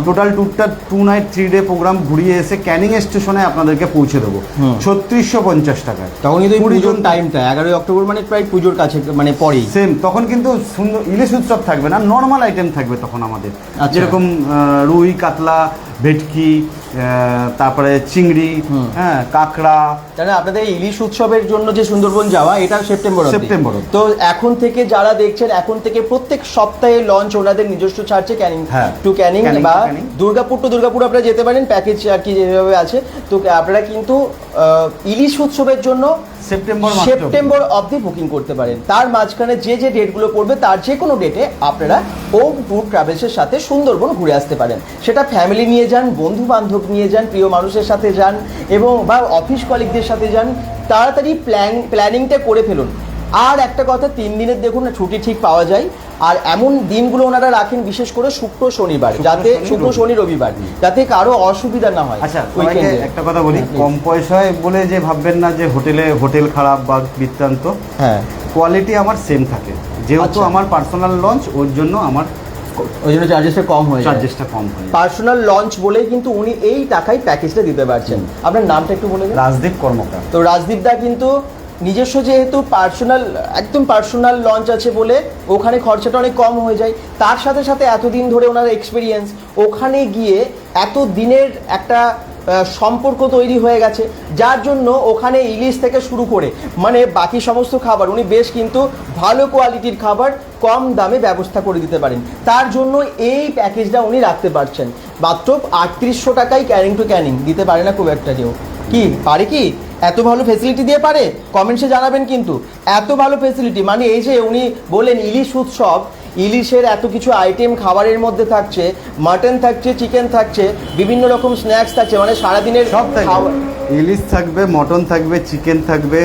টোটাল ট্যুরটা 2 নাইট 3 ডে প্রোগ্রাম ঘুরিয়ে এসে ক্যানিং স্টেশনে আপনাদেরকে পৌঁছে দেবো 3650 টাকায়। তখন কিন্তু 20 জন টাইমটা 11ই অক্টোবর মানে প্রায় পুজোর কাছে, মানে পরেই সেম। তখন কিন্তু সুন্দর ইলিশ উৎসব থাকবে না, নর্মাল আইটেম থাকবে তখন আমাদের, যেরকম রুই, কাতলা, ভেটকি, তারপরে চিংড়ি, হ্যাঁ, কাঁকড়া। তাহলে আপনাদের ইলিশ উৎসবের জন্য যে সুন্দরবন যাওয়া, এটা সেপ্টেম্বর। তো এখন থেকে যারা দেখছেন, এখন থেকে প্রত্যেক সপ্তাহে লঞ্চ ওনাদের নিজস্ব ছাড়ছে, ক্যানিং টু ক্যানিং বা দুর্গাপুর টু দুর্গাপুর আপনারা যেতে পারেন, প্যাকেজ আর কি যেভাবে আছে। তো আপনারা কিন্তু ইলিশ উৎসবের জন্য সেপ্টেম্বর অবধি বুকিং করতে পারেন। তার মাঝখানে যে ডেটগুলো পড়বে, তার যে কোনো ডেটে আপনারা ওম ট্যুর ট্রাভেলসের সাথে সুন্দরবন ঘুরে আসতে পারেন। সেটা ফ্যামিলি নিয়ে যান, বন্ধু বান্ধব নিয়ে যান, প্রিয় মানুষের সাথে যান, এবং বা অফিস কলিগদের সাথে যান। তাড়াতাড়ি প্ল্যানিংটা করে ফেলুন। আর একটা কথা, 3 দিনের দেখুন না ছুটি ঠিক পাওয়া যায়। আর এমন দিনগুলো ওনারা রাখেন বিশেষ করে শুক্র শনিবার, যাতে শুক্র শনি রবিবার, যাতে কারো অসুবিধা না হয়। আচ্ছা, একটা কথা বলি, কম পয়সায় বলে যে ভাববেন না যে হোটেল খারাপ বা বৃত্তান্ত। হ্যাঁ, কোয়ালিটি আমার সেম থাকে, যেহেতু আমার পার্সোনাল লঞ্চ, ওর জন্য আমার ওই জন্য চার্জেসটা কম হয়। পার্সোনাল লঞ্চ বলেই কিন্তু উনি এই টাকায় প্যাকেজটা দিতে পারছেন। আপনার নামটা একটু বলে দিন। রাজদীপ কর্মকার। তো রাজদীপ দা কিন্তু নিজস্ব যেহেতু একদম পার্সোনাল লঞ্চ আছে বলে ওখানে খরচাটা অনেক কম হয়ে যায়। তার সাথে সাথে এতদিন ধরে ওনার এক্সপিরিয়েন্স, ওখানে গিয়ে এত দিনের একটা সম্পর্ক তৈরি হয়ে গেছে, যার জন্য ওখানে ইলিশ থেকে শুরু করে মানে বাকি সমস্ত খাবার উনি বেশ কিন্তু ভালো কোয়ালিটির খাবার কম দামে ব্যবস্থা করে দিতে পারেন। তার জন্য এই প্যাকেজটা উনি রাখতে পারছেন। মাত্র 3800 টাকায় ক্যানিং টু ক্যানিং দিতে পারে না খুব একটা কেউ। কি পারে? কি এত ভালো ফেসিলিটি দিয়ে পারে? কমেন্টসে জানাবেন কিন্তু। এত ভালো ফেসিলিটি, মানে এই যে উনি বলেন ইলিশ উৎসব, ইলিশের এত কিছু আইটেম খাবারের মধ্যে থাকছে, মাটন থাকছে, চিকেন থাকছে, বিভিন্ন রকম স্ন্যাক্স থাকছে, মানে সারাদিনের সব থাকবে। ইলিশ থাকবে, মটন থাকবে, চিকেন থাকবে,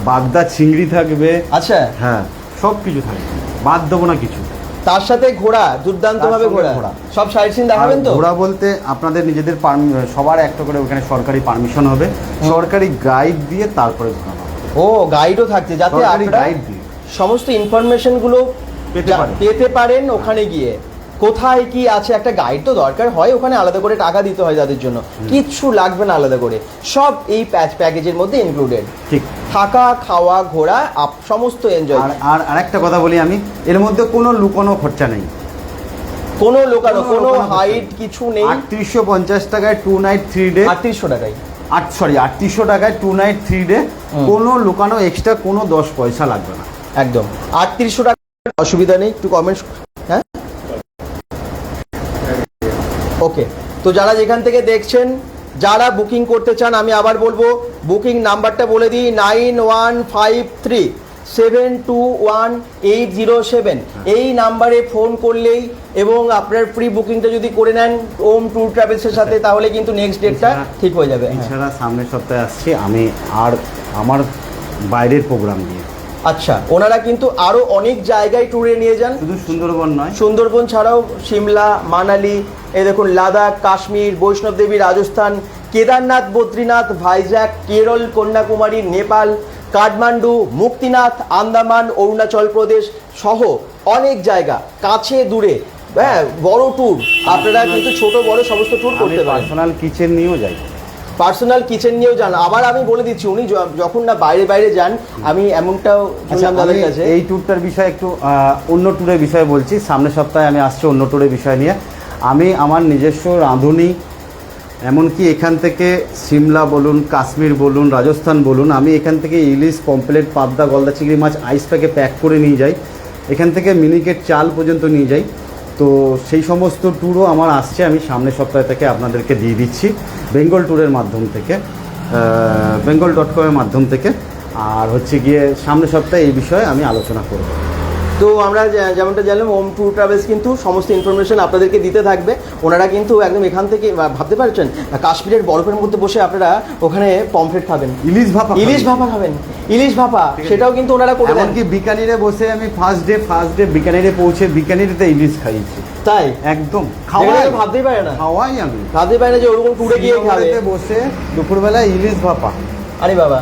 বাগদা চিংড়ি থাকবে। আচ্ছা, হ্যাঁ, সব কিছু থাকবে, বাদ দেবো না কিছু। তার সাথে ঘোড়া, দুর্দান্ত ভাবে ঘোড়া, সব সাইড সিন দেখাবেন তো? ঘোড়া বলতে আপনাদের নিজেদের সবার একটা করে ওখানে সরকারি পারমিশন হবে, সরকারি গাইড দিয়ে তারপরে ঘোরানো হবে। ও, গাইডও থাকছে, যাতে আপনারা সমস্ত ইনফরমেশন গুলো পেতে পারেন ওখানে গিয়ে। কোথায় কি আছে, একটা গাইড তো দরকার হয়, ওখানে আলাদা করে টাকা দিতে হয় যাদের জন্য, কিচ্ছু লাগবে না আলাদা করে, সব এই প্যাকেজের মধ্যে ইনক্লুডেড। ঠিক, থাকা, খাওয়া, ঘোরা, সমস্ত এনজয়। আর আরেকটা কথা বলি আমি, এর মধ্যে কোনো লুকোনো খরচা নেই। কোনো লোকানো, কোনো হাইট কিছু নেই। 3850 টাকায় 2 নাইট 3 ডে, 3800 টাকায় 3800 টাকায় 2 নাইট 3 ডে, কোনো লোকানো এক্সট্রা কোনো 10 পয়সা লাগবে না, একদম 3800 টাকা। অসুবিধা নেই, একটু কমেন্টস। হ্যাঁ, ওকে। তো যারা যেখান থেকে দেখছেন, যারা বুকিং করতে চান, আমি আবার বলবো বুকিং নাম্বারটা বলে দিই, 9153721807। এই নাম্বারে ফোন করলেই এবং আপনার প্রি বুকিংটা যদি করে নেন ওম ট্যুর ট্রাভেলসের সাথে, তাহলে কিন্তু নেক্সট ডেটটা ঠিক হয়ে যাবে। এছাড়া সামনের সপ্তাহে আসছি আমি আর আমার বাইরের প্রোগ্রাম নিয়ে। আচ্ছা, ওনারা কিন্তু আরো অনেক জায়গায় ট্যুরে নিয়ে যান, শুধু সুন্দরবন নয়, সুন্দরবন ছাড়াও সিমলা, মানালি, এই দেখুন লাদাখ, কাশ্মীর, বৈষ্ণব দেবী, রাজস্থান, কেদারনাথ, বদ্রীনাথ, ভাইজ্যাক, কেরল, কন্যাকুমারী, নেপাল, কাঠমান্ডু, মুক্তিনাথ, আন্দামান, অরুণাচল প্রদেশ সহ অনেক জায়গা, কাছে দূরে, হ্যাঁ, বড় ট্যুর। আপনারা কিন্তু ছোট বড় সমস্ত ট্যুর করতে পারেন। পার্সোনাল কিচেন নিয়েও যাই, পার্সোনাল কিচেন নিয়েও যান। আবার আমি বলে দিচ্ছি, উনি যখন না বাইরে বাইরে যান, আমি এমনটাও শুনলাম দাদার কাছে। এই ট্যুরটার বিষয়ে একটু অন্য ট্যুরের বিষয়ে বলছি। সামনের সপ্তাহে আমি আসছি অন্য ট্যুরের বিষয় নিয়ে। আমি আমার নিজস্ব রাঁধুনি, এমনকি এখান থেকে সিমলা বলুন, কাশ্মীর বলুন, রাজস্থান বলুন, আমি এখান থেকে ইলিশ, পম্পলেট, পাবদা, গলদা চিংড়ি মাছ আইস প্যাকে প্যাক করে নিয়ে যাই। এখান থেকে মিনিকেট চাল পর্যন্ত নিয়ে যাই। তো সেই সমস্ত ট্যুরও আমার আসছে, আমি সামনের সপ্তাহ থেকে আপনাদেরকে দিয়ে দিচ্ছি বেঙ্গল ট্যুরের মাধ্যম থেকে, bengal.com এর মাধ্যম থেকে। আর হচ্ছে গিয়ে সামনের সপ্তাহে এই বিষয়ে আমি আলোচনা করব। তো আমরা যেমনটা জানলাম, ওম ট্যুর ট্রাভেলস কিন্তু সমস্ত ইনফরমেশন আপনাদেরকে দিতে থাকবে। ওনারা কিন্তু একদম এখান থেকে ভাবতে পারছেন কাশ্মীরের বরফের মধ্যে বসে আপনারা ওখানে পমফ্রেট খাবেন, ইলিশ ভাপা খাবেন, ইলিশ ভাপা, সেটাও কিন্তু ওনারা করে দেন। এমনকি বিকানিরে বসে আমি ফার্স্ট ডে বিকানিরে পৌঁছে বিকানিরেতে ইলিশ খাইছি। তাই একদম ভাবতেই পারে না, খাওয়াই আমি ভাবতেই পারে না যে ওরকম ট্যুরে গিয়ে খাবে, বসে দুপুরবেলা ইলিশ ভাপা। আরে বাবা,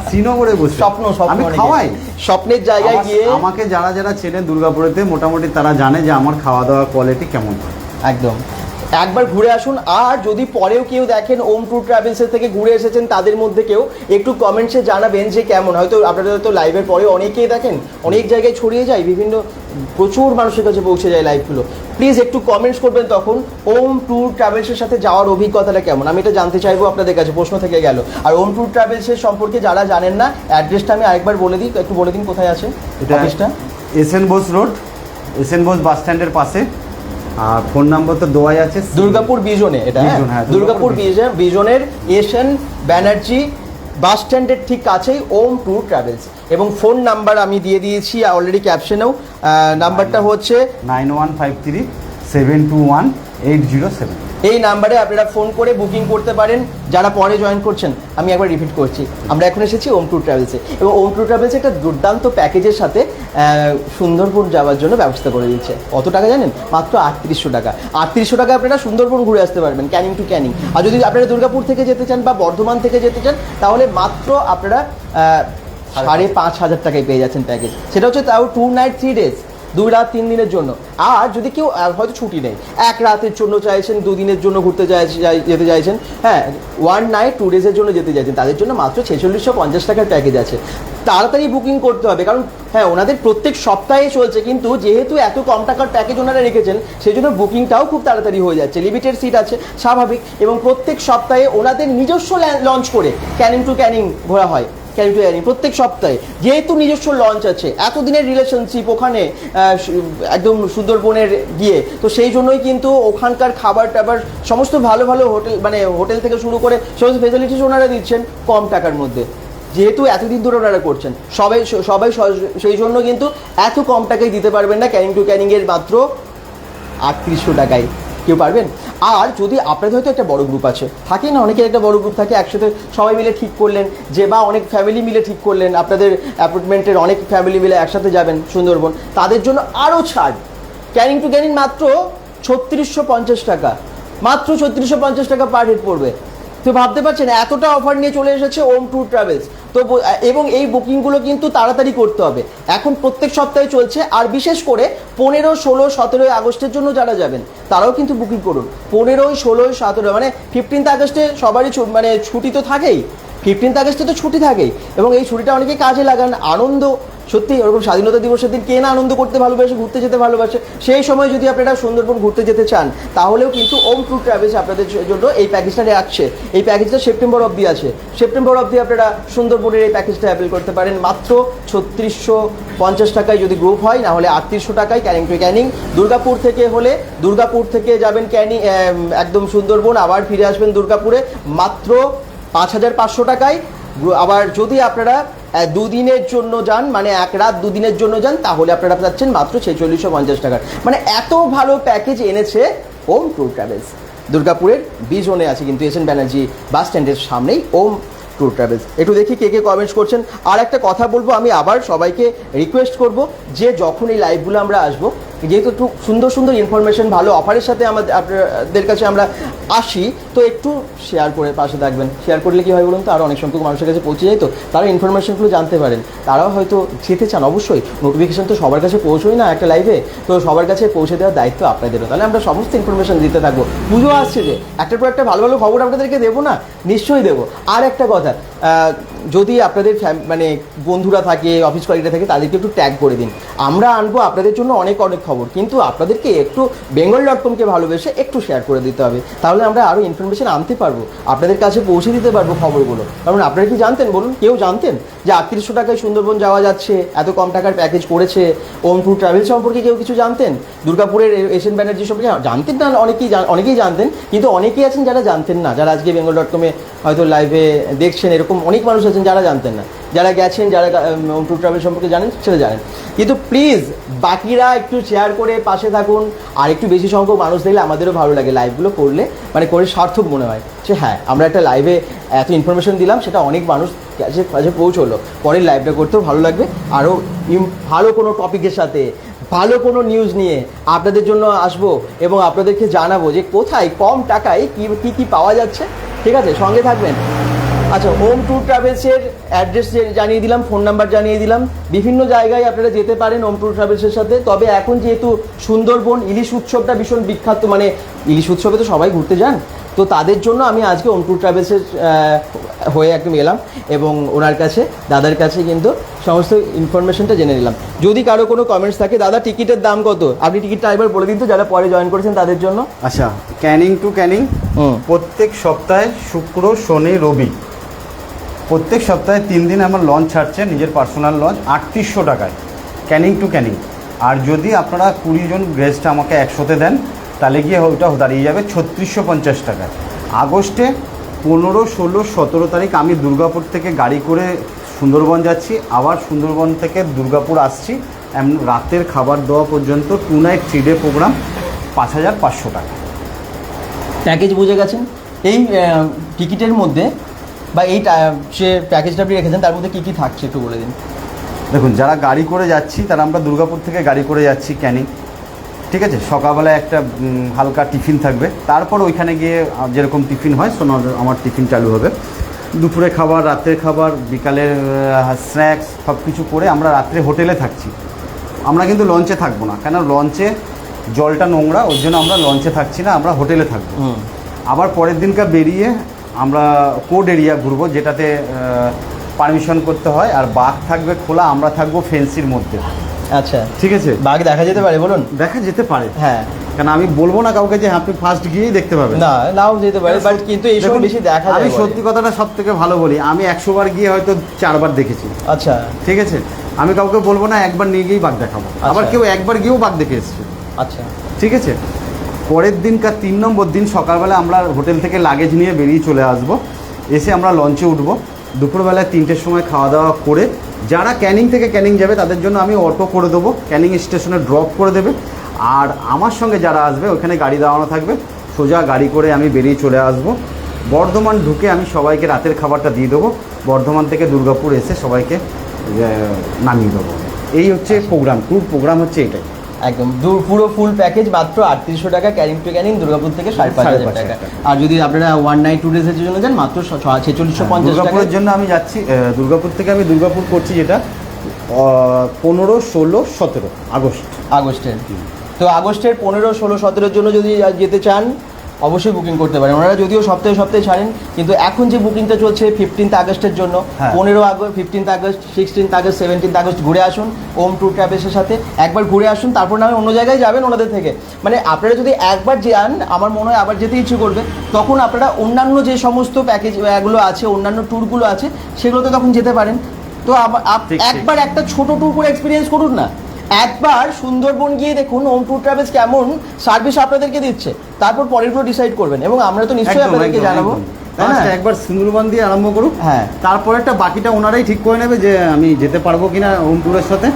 শ্রীনগরে বসে স্বপ্ন আমি খাওয়াই। স্বপ্নের জায়গায় গিয়ে আমাকে যারা যারা চেনে দুর্গাপুরেতে, মোটামুটি তারা জানে যে আমার খাওয়া দাওয়া কোয়ালিটি কেমন হয়। একদম একবার ঘুরে আসুন। আর যদি পরেও কেউ দেখেন ওম ট্যুর ট্রাভেলসের থেকে ঘুরে এসেছেন, তাদের মধ্যে কেউ একটু কমেন্টসে জানাবেন যে কেমন। হয়তো আপনারা তো লাইভের পরে অনেকেই দেখেন, অনেক জায়গায় ছড়িয়ে যায়, বিভিন্ন প্রচুর মানুষের কাছে পৌঁছে যায় লাইভগুলো। প্লিজ একটু কমেন্টস করবেন তখন ওম ট্যুর ট্রাভেলসের সাথে যাওয়ার অভিজ্ঞতাটা কেমন, আমি এটা জানতে চাইবো আপনাদের কাছে। প্রশ্ন থেকে গেল। আর ওম ট্যুর ট্রাভেলসের সম্পর্কে যারা জানেন না, অ্যাড্রেসটা আমি আরেকবার বলে দিই, একটু বলে দিন কোথায় আছে অফিসটা। SN Bose road, SN Bose bus স্ট্যান্ডের পাশে। আর ফোন নাম্বার তো দেওয়াই আছে, দুর্গাপুর বিজনে, এটা দুর্গাপুর বিজনের এসএন ব্যানার্জি বাস স্ট্যান্ডের ঠিক কাছেই ওম ট্যুর ট্রাভেলস। এবং ফোন নাম্বার আমি দিয়ে দিয়েছি অলরেডি ক্যাপশনেও। নাম্বারটা হচ্ছে 9153721807। এই নাম্বারে আপনারা ফোন করে বুকিং করতে পারেন। যারা পরে জয়েন করছেন, আমি একবার রিপিট করছি, আমরা এখন এসেছি ওম ট্যুর ট্রাভেলসে, এবং ওম ট্যুর ট্রাভেলসে একটা দুর্দান্ত প্যাকেজের সাথে সুন্দরবন যাওয়ার জন্য ব্যবস্থা করে দিচ্ছে। কত টাকা জানেন? মাত্র 3800 টাকা। 3800 টাকা আপনারা সুন্দরবন ঘুরে আসতে পারবেন, ক্যানিং টু ক্যানিং। আর যদি আপনারা দুর্গাপুর থেকে যেতে চান বা বর্ধমান থেকে যেতে চান, তাহলে মাত্র আপনারা 5500 টাকায় পেয়ে যাচ্ছেন প্যাকেজ। সেটা হচ্ছে তাও 2 নাইট 3 ডেজ, 2 রাত 3 দিনের জন্য। আর যদি কেউ হয়তো ছুটি নেই, 1 রাতের জন্য চাইছেন, 2 দিনের জন্য ঘুরতে যেতে চাইছেন, হ্যাঁ 1 নাইট 2 ডেজের জন্য যেতে চাইছেন, তাদের জন্য মাত্র 4650 টাকার প্যাকেজ আছে। তাড়াতাড়ি বুকিং করতে হবে, কারণ হ্যাঁ ওনাদের প্রত্যেক সপ্তাহে চলছে, কিন্তু যেহেতু এত কম টাকার প্যাকেজ ওনারা রেখেছেন, সেই জন্য বুকিংটাও খুব তাড়াতাড়ি হয়ে যাচ্ছে। লিমিটেড সিট আছে, স্বাভাবিক। এবং প্রত্যেক সপ্তাহে ওনাদের নিজস্ব লঞ্চ করে ক্যানিং টু ক্যানিং ঘোরা হয়, ক্যানিং টু ক্যানিং প্রত্যেক সপ্তাহে। যেহেতু নিজস্ব লঞ্চ আছে, এতদিনের রিলেশনশিপ ওখানে একদম সুন্দরবনের গিয়ে, তো সেই জন্যই কিন্তু ওখানকার খাবার টাবার সমস্ত ভালো ভালো হোটেল, মানে হোটেল থেকে শুরু করে সমস্ত ফেসিলিটিস ওনারা দিচ্ছেন কম টাকার মধ্যে। যেহেতু এতদিন ধরে ওনারা করছেন, সবাই সেই জন্য কিন্তু এত কম টাকায় দিতে পারবেন না। ক্যানিং টু ক্যানিংয়ের মাত্র 3800 টাকায় কেউ পারবেন। আর যদি আপনাদের হয়তো একটা বড় গ্রুপ আছে, থাকে না অনেকের একটা বড় গ্রুপ থাকে, একসাথে সবাই মিলে ঠিক করলেন যে, বা অনেক ফ্যামিলি মিলে ঠিক করলেন আপনাদের অ্যাপার্টমেন্টের অনেক ফ্যামিলি মিলে একসাথে যাবেন সুন্দরবন, তাদের জন্য আরও ছাড়। ক্যানিং টু ক্যানিং মাত্র 3650 টাকা, মাত্র 3650 টাকা পার হেড পড়বে। তো ভাবতে পারছেন এতটা অফার নিয়ে চলে এসেছে ওম ট্যুর ট্রাভেলস। তো এবং এই বুকিংগুলো কিন্তু তাড়াতাড়ি করতে হবে, এখন প্রত্যেক সপ্তাহে চলছে। আর বিশেষ করে 15, 16, 17 আগস্টের জন্য যারা যাবেন, তারাও কিন্তু বুকিং করুন। 15, 16, 17 মানে 15th আগস্টে সবারই মানে ছুটি তো থাকেই, 15th আগস্টে তো ছুটি থাকেই, এবং এই ছুটিটা অনেকে কাজে লাগান, আনন্দ সত্যি ওরকম স্বাধীনতা দিবসের দিন কে না আনন্দ করতে ভালোবাসে, ঘুরতে যেতে ভালোবাসে। সেই সময় যদি আপনারা সুন্দরবন ঘুরতে যেতে চান তাহলেও কিন্তু ওম ট্যুর ট্রাভেলস আপনাদের জন্য এই প্যাকেজটা রাখছে। এই প্যাকেজটা সেপ্টেম্বর অবধি আছে। সেপ্টেম্বর অবধি আপনারা সুন্দরবনের এই প্যাকেজটা অ্যাভেল করতে পারেন মাত্র 3650 টাকায় যদি গ্রুপ হয়, না হলে 3800 টাকায় ক্যানিং টু ক্যানিং। দুর্গাপুর থেকে হলে দুর্গাপুর থেকে যাবেন ক্যানিং একদম সুন্দরবন, আবার ফিরে আসবেন দুর্গাপুরে মাত্র 5500 টাকায়। আবার যদি আপনারা দুদিনের জন্য যান, মানে এক রাত দুদিনের জন্য যান, তাহলে আপনারা পাচ্ছেন মাত্র 4650 টাকার। মানে এত ভালো প্যাকেজ এনেছে ওম ট্যুর ট্রাভেলস। দুর্গাপুরের বিজনে আছে কিন্তু এস এন ব্যানার্জি বাস স্ট্যান্ডের সামনেই ওম ট্যুর ট্রাভেলস। একটু দেখি কে কে কমেন্টস করছেন। আর একটা কথা বলবো, আমি আবার সবাইকে রিকোয়েস্ট করব যে যখন এই লাইভগুলো আমরা আসবো, যেহেতু একটু সুন্দর সুন্দর ইনফরমেশন ভালো অফারের সাথে আপনাদের কাছে আমরা আসি, তো একটু শেয়ার করে পাশে থাকবেন। শেয়ার করলে কী হয় বলুন তো, আরও অনেক সংখ্যক মানুষের কাছে পৌঁছে যায়, তো তারা ইনফরমেশনগুলো জানতে পারেন, তারাও হয়তো যেতে চান। অবশ্যই নোটিফিকেশন তো সবার কাছে পৌঁছোই না একটা লাইভে, তো সবার কাছে পৌঁছে দেওয়ার দায়িত্ব আপনাদেরও। তাহলে আমরা সমস্ত ইনফরমেশন দিতে থাকবো। পুজো আসছে যে একটার পর একটা ভালো ভালো খবর আপনাদেরকে দেবো না, নিশ্চয়ই দেবো। আর একটা কথা, যদি আপনাদের মানে বন্ধুরা থাকে, অফিস কলিগরা থাকে, তাদেরকে একটু ট্যাগ করে দিন। আমরা আনবো আপনাদের জন্য অনেক অনেক খবর, কিন্তু আপনাদেরকে একটু bengal.com-কে ভালোবেসে একটু শেয়ার করে দিতে হবে, তাহলে আমরা আরও ইনফরমেশন আনতে পারবো, আপনাদের কাছে পৌঁছে দিতে পারবো খবরগুলো। কারণ আপনারা কি জানতেন বলুন? কেউ জানতেন যে 3800 টাকায় সুন্দরবন যাওয়া যাচ্ছে, এত কম টাকার প্যাকেজ করেছে ওম ট্যুর ট্রাভেল সম্পর্কে? কেউ কিছু জানতেন? দুর্গাপুরের এস এন ব্যানার্জি সম্পর্কে জানতেন না? অনেকেই জানতেন, কিন্তু অনেকেই আছেন যারা জানতেন না, যারা আজকে bengal.com-এ হয়তো লাইভে দেখছেন। এরকম অনেক মানুষ আছেন যারা জানতেন না, যারা গেছেন, যারা ওম ট্যুর ট্রাভেল সম্পর্কে জানেন সেটা জানেন। কিন্তু প্লিজ বাকিরা একটু শেয়ার করে পাশে থাকুন, আর একটু বেশি সংখ্যক মানুষ দেখলে আমাদেরও ভালো লাগে। লাইভগুলো করলে মানে করে সার্থক মনে হয় যে হ্যাঁ, আমরা একটা লাইভে এত ইনফরমেশন দিলাম, সেটা অনেক মানুষ কাছে পৌঁছলো, পরের লাইভটা করতেও ভালো লাগবে। আরও ভালো কোনো টপিকের সাথে, ভালো কোনো নিউজ নিয়ে আপনাদের জন্য আসবো এবং আপনাদেরকে জানাবো যে কোথায় কম টাকায় কী পাওয়া যাচ্ছে। ঠিক আছে, সঙ্গে থাকবেন। আচ্ছা, ওম ট্যুর ট্রাভেলসের অ্যাড্রেস জানিয়ে দিলাম, ফোন নাম্বার জানিয়ে দিলাম। বিভিন্ন জায়গায় আপনারা যেতে পারেন ওম ট্যুর ট্রাভেলসের সাথে। তবে এখন যেহেতু সুন্দরবন ইলিশ উৎসবটা ভীষণ বিখ্যাত, মানে ইলিশ উৎসবে তো সবাই ঘুরতে যান, তো তাদের জন্য আমি আজকে ওম ট্যুর ট্রাভেলসের হয়ে একদম এলাম এবং ওনার কাছে, দাদার কাছে কিন্তু সমস্ত ইনফরমেশনটা জেনে নিলাম। যদি কারো কোনো কমেন্টস থাকে, দাদা টিকিটের দাম কত? আপনি টিকিটটা একবার বলে দিন তো, যারা পরে জয়েন করেছেন তাদের জন্য। আচ্ছা, ক্যানিং টু ক্যানিং প্রত্যেক সপ্তাহে শুক্র, শনি, রবি, প্রত্যেক সপ্তাহে 3 দিন আমার লঞ্চ ছাড়ছে, নিজের পার্সোনাল লঞ্চ, 3800 টাকায় ক্যানিং টু ক্যানিং। আর যদি আপনারা 20 জন গেস্ট আমাকে একসাথে দেন, তাহলে গিয়ে ওইটা দাঁড়িয়ে যাবে 3650 টাকায়। আগস্টে 15, 16, 17 তারিখ আমি দুর্গাপুর থেকে গাড়ি করে সুন্দরবন যাচ্ছি, আবার সুন্দরবন থেকে দুর্গাপুর আসছি, রাতের খাবার দেওয়া পর্যন্ত 2 নাইট 3 ডে প্রোগ্রাম, 5500 টাকা প্যাকেজ। বুঝে গেছেন? এই টিকিটের মধ্যে বা এই সে প্যাকেজটা আপনি রেখেছেন, তার মধ্যে কী কী থাকছে একটু বলে দিন। দেখুন, যারা গাড়ি করে যাচ্ছি তারা, আমরা দুর্গাপুর থেকে গাড়ি করে যাচ্ছি ক্যানিং, ঠিক আছে। সকালবেলায় একটা হালকা টিফিন থাকবে, তারপর ওইখানে গিয়ে যেরকম টিফিন হয় আমার টিফিন চালু হবে। দুপুরে খাবার, রাতের খাবার, বিকালের স্ন্যাক্স সব কিছু করে আমরা রাত্রে হোটেলে থাকছি। আমরা কিন্তু লঞ্চে থাকবো না, কেন লঞ্চে জলটা নোংরা, ওর জন্য আমরা লঞ্চে থাকছি না, আমরা হোটেলে থাকবো। আবার পরের দিনকার বেরিয়ে আমরা কোড এরিয়া ঘুরবো, যেটাতে পারমিশন করতে হয়, আর বাঘ থাকবে খোলা, আমরা থাকবো ফেন্সির মধ্যে। আচ্ছা, ঠিক আছে। বাঘ দেখা যেতে পারে বলুন? দেখা যেতে পারে, হ্যাঁ, কেন আমি বলবো না কাউকে যে আপনি ফার্স্ট গিয়েই দেখতে পাবেন, না, নাও যেতে পারে, বাট কিন্তু এই সময় বেশি দেখা যায়। আমি সত্যি কথাটা সব থেকে ভালো বলি, আমি 100 বার গিয়ে হয়তো 4 বার দেখেছি। আচ্ছা, ঠিক আছে, আমি কাউকে বলবো না একবার নিয়ে গিয়েই বাঘ দেখাবো, আবার কেউ একবার গিয়েও বাঘ দেখে এসেছে। আচ্ছা, ঠিক আছে। পরের দিনকার 3 নম্বর দিন সকালবেলা আমরা হোটেল থেকে লাগেজ নিয়ে বেরিয়ে চলে আসবো, এসে আমরা লঞ্চে উঠবো। দুপুরবেলায় 3টের সময় খাওয়া দাওয়া করে, যারা ক্যানিং থেকে ক্যানিং যাবে তাদের জন্য আমি অটো করে দেবো, ক্যানিং স্টেশনে ড্রপ করে দেবে। আর আমার সঙ্গে যারা আসবে ওখানে গাড়ি দাঁড়ানো থাকবে, সোজা গাড়ি করে আমি বেরিয়ে চলে আসব। বর্ধমান ঢুকে আমি সবাইকে রাতের খাবারটা দিয়ে দেবো, বর্ধমান থেকে দুর্গাপুর এসে সবাইকে নামিয়ে দেবো। এই হচ্ছে প্রোগ্রাম, ট্যুর প্রোগ্রাম হচ্ছে এটাই। একদম পুরো ফুল প্যাকেজ মাত্র 3800 টাকা, ক্যানিং টু ক্যানিং, দুর্গাপুর থেকে 5500 টাকা। আর যদি আপনারা 1 নাইট 2 ডেজের জন্য যান, মাত্র 4650 টাকা। দুর্গাপুরের জন্য আমি যাচ্ছি, দুর্গাপুর থেকে আমি দুর্গাপুর করছি, যেটা 15, 16, 17 আগস্টের। তো আগস্টের 15, 16, 17 জন্য যদি যেতে চান, অবশ্যই বুকিং করতে পারেন। ওনারা যদিও সপ্তাহে সপ্তাহে ছাড়েন, কিন্তু এখন যে বুকিংটা চলছে 15th আগস্টের জন্য, হ্যাঁ। 15 August, 15th August, 16th August, 17th August ঘুরে আসুন ওম ট্যুর ট্রাভেলসের সাথে, একবার ঘুরে আসুন, তারপর না হয় অন্য জায়গায় যাবেন ওনাদের থেকে। মানে আপনারা যদি একবার যান, আমার মনে হয় আবার যেতে ইচ্ছে করবে, তখন আপনারা অন্যান্য যে সমস্ত প্যাকেজ এগুলো আছে, অন্যান্য ট্যুরগুলো আছে, সেগুলোতে তখন যেতে পারেন। তো ঠিক। একবার একটা ছোট ট্যুর করে এক্সপিরিয়েন্স করুন না, একবার সুন্দরবন গিয়ে দেখুন ওম ট্যুর ট্রাভেলস কেমন সার্ভিস আপনাদেরকে দিচ্ছে, তারপর পরেরগুলো ডিসাইড করবেন। এবং আমরা তো নিশ্চয়ই আপনাদেরকে জানাবো, তাই না? একবার সুন্দরবন দিয়ে আরম্ভ করুক, হ্যাঁ। তারপর একটা বাকিটা ওনারাই ঠিক করে নেবে যে আমি যেতে পারবো কিনা হোম ট্যুরের সাথে,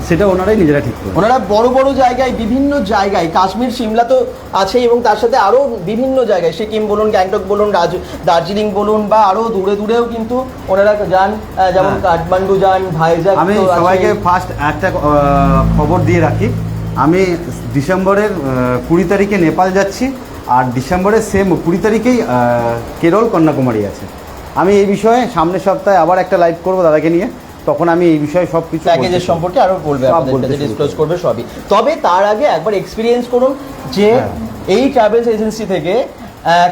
সেটা ওনারাই নিজেরা ঠিক করবে। ওনারা বড় বড় জায়গায়, বিভিন্ন জায়গায়, কাশ্মীর সিমলা তো আছে, এবং তার সাথে আরও বিভিন্ন জায়গায়, সিকিম বলুন, গ্যাংটক বলুন, দার্জিলিং বলুন, বা আরও দূরে দূরেও কিন্তু ওনারা যান, যেমন কাঠমান্ডু যান, ভাইজাগ। আমি তো আছে। সবাইকে ফার্স্ট একটা খবর দিয়ে রাখি, আমি ডিসেম্বরের 20 তারিখে নেপাল যাচ্ছি, আর ডিসেম্বরের সেম 20 তারিখেই কেরল কন্যাকুমারী আছে। আমি এই বিষয়ে সামনের সপ্তাহে আবার একটা লাইভ করব দাদাকে নিয়ে, তখন আমি এই বিষয়ে সব কিছু প্যাকেজের সম্পর্কে আরো বলবে, সব আপনাদের বলতে কাছে শুরু ডিসক্লোজ করবে সবই। তবে তার আগে একবার এক্সপিরিয়েন্স করুন যে এই ট্রাভেলস এজেন্সি থেকে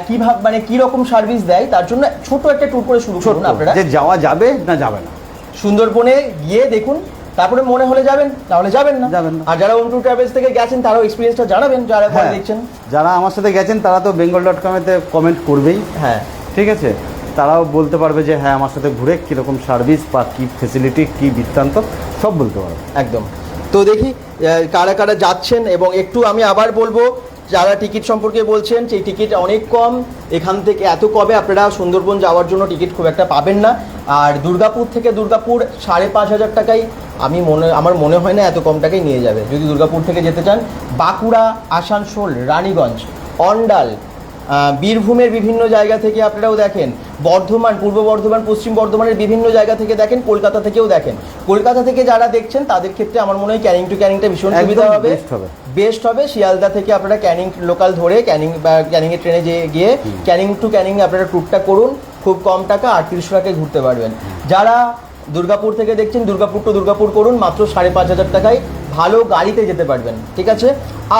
কিভাবে, মানে কি রকম সার্ভিস দেয়, তার জন্য ছোট একটা ট্যুর করে শুরু করুন আপনারা। যে যাওয়া যাবে না যাবে না, সুন্দরবনে গিয়ে দেখুন, তারপরে মনে হলে যাবেন, তাহলে যাবেন না। আর যারা ওম ট্যুর ট্রাভেলস থেকে গেছেন তারাও এক্সপিরিয়েন্সটা জানাবেন, যারা ঘরে দেখছেন। যারা আমার সাথে গেছেন তারা তো bengal.com-এতে কমেন্ট করবেই, হ্যাঁ ঠিক আছে, তারাও বলতে পারবে যে হ্যাঁ আমার সাথে ঘুরে কীরকম সার্ভিস বা কী ফেসিলিটি, কী বৃত্তান্ত, সব বলতে পারবে। একদম। তো দেখি কারা কারা যাচ্ছেন, এবং একটু আমি আবার বলবো, যারা টিকিট সম্পর্কে বলছেন সেই টিকিট অনেক কম, এখান থেকে এত কবে আপনারা সুন্দরবন যাওয়ার জন্য টিকিট খুব একটা পাবেন না। আর দুর্গাপুর থেকে দুর্গাপুর 5,500 টাকায় আমার মনে হয় না এত কম টাকায় নিয়ে যাবে যদি দুর্গাপুর থেকে যেতে চান। বাঁকুড়া, আসানসোল, রানীগঞ্জ, অন্ডাল, বীরভূমের বিভিন্ন জায়গা থেকে আপনারাও দেখেন, বর্ধমান, পূর্ব বর্ধমান, পশ্চিম বর্ধমানের বিভিন্ন জায়গা থেকে দেখেন, কলকাতা থেকেও দেখেন। কলকাতা থেকে যারা দেখছেন তাদের ক্ষেত্রে আমার মনে হয় ক্যানিং টু ক্যানিংটা ভীষণ সুবিধা হবে, বেস্ট হবে। শিয়ালদা থেকে আপনারা ক্যানিং লোকাল ধরে ক্যানিং বা ক্যানিংয়ের ট্রেনে গিয়ে ক্যানিং টু ক্যানিং আপনারা ট্যুরটা করুন, খুব কম টাকা 3800 টাকায় ঘুরতে পারবেন। যারা দুর্গাপুর থেকে দেখছেন, দুর্গাপুর টু দুর্গাপুর করুন, মাত্র 5,500 টাকায় ভালো গাড়িতে যেতে পারবেন, ঠিক আছে।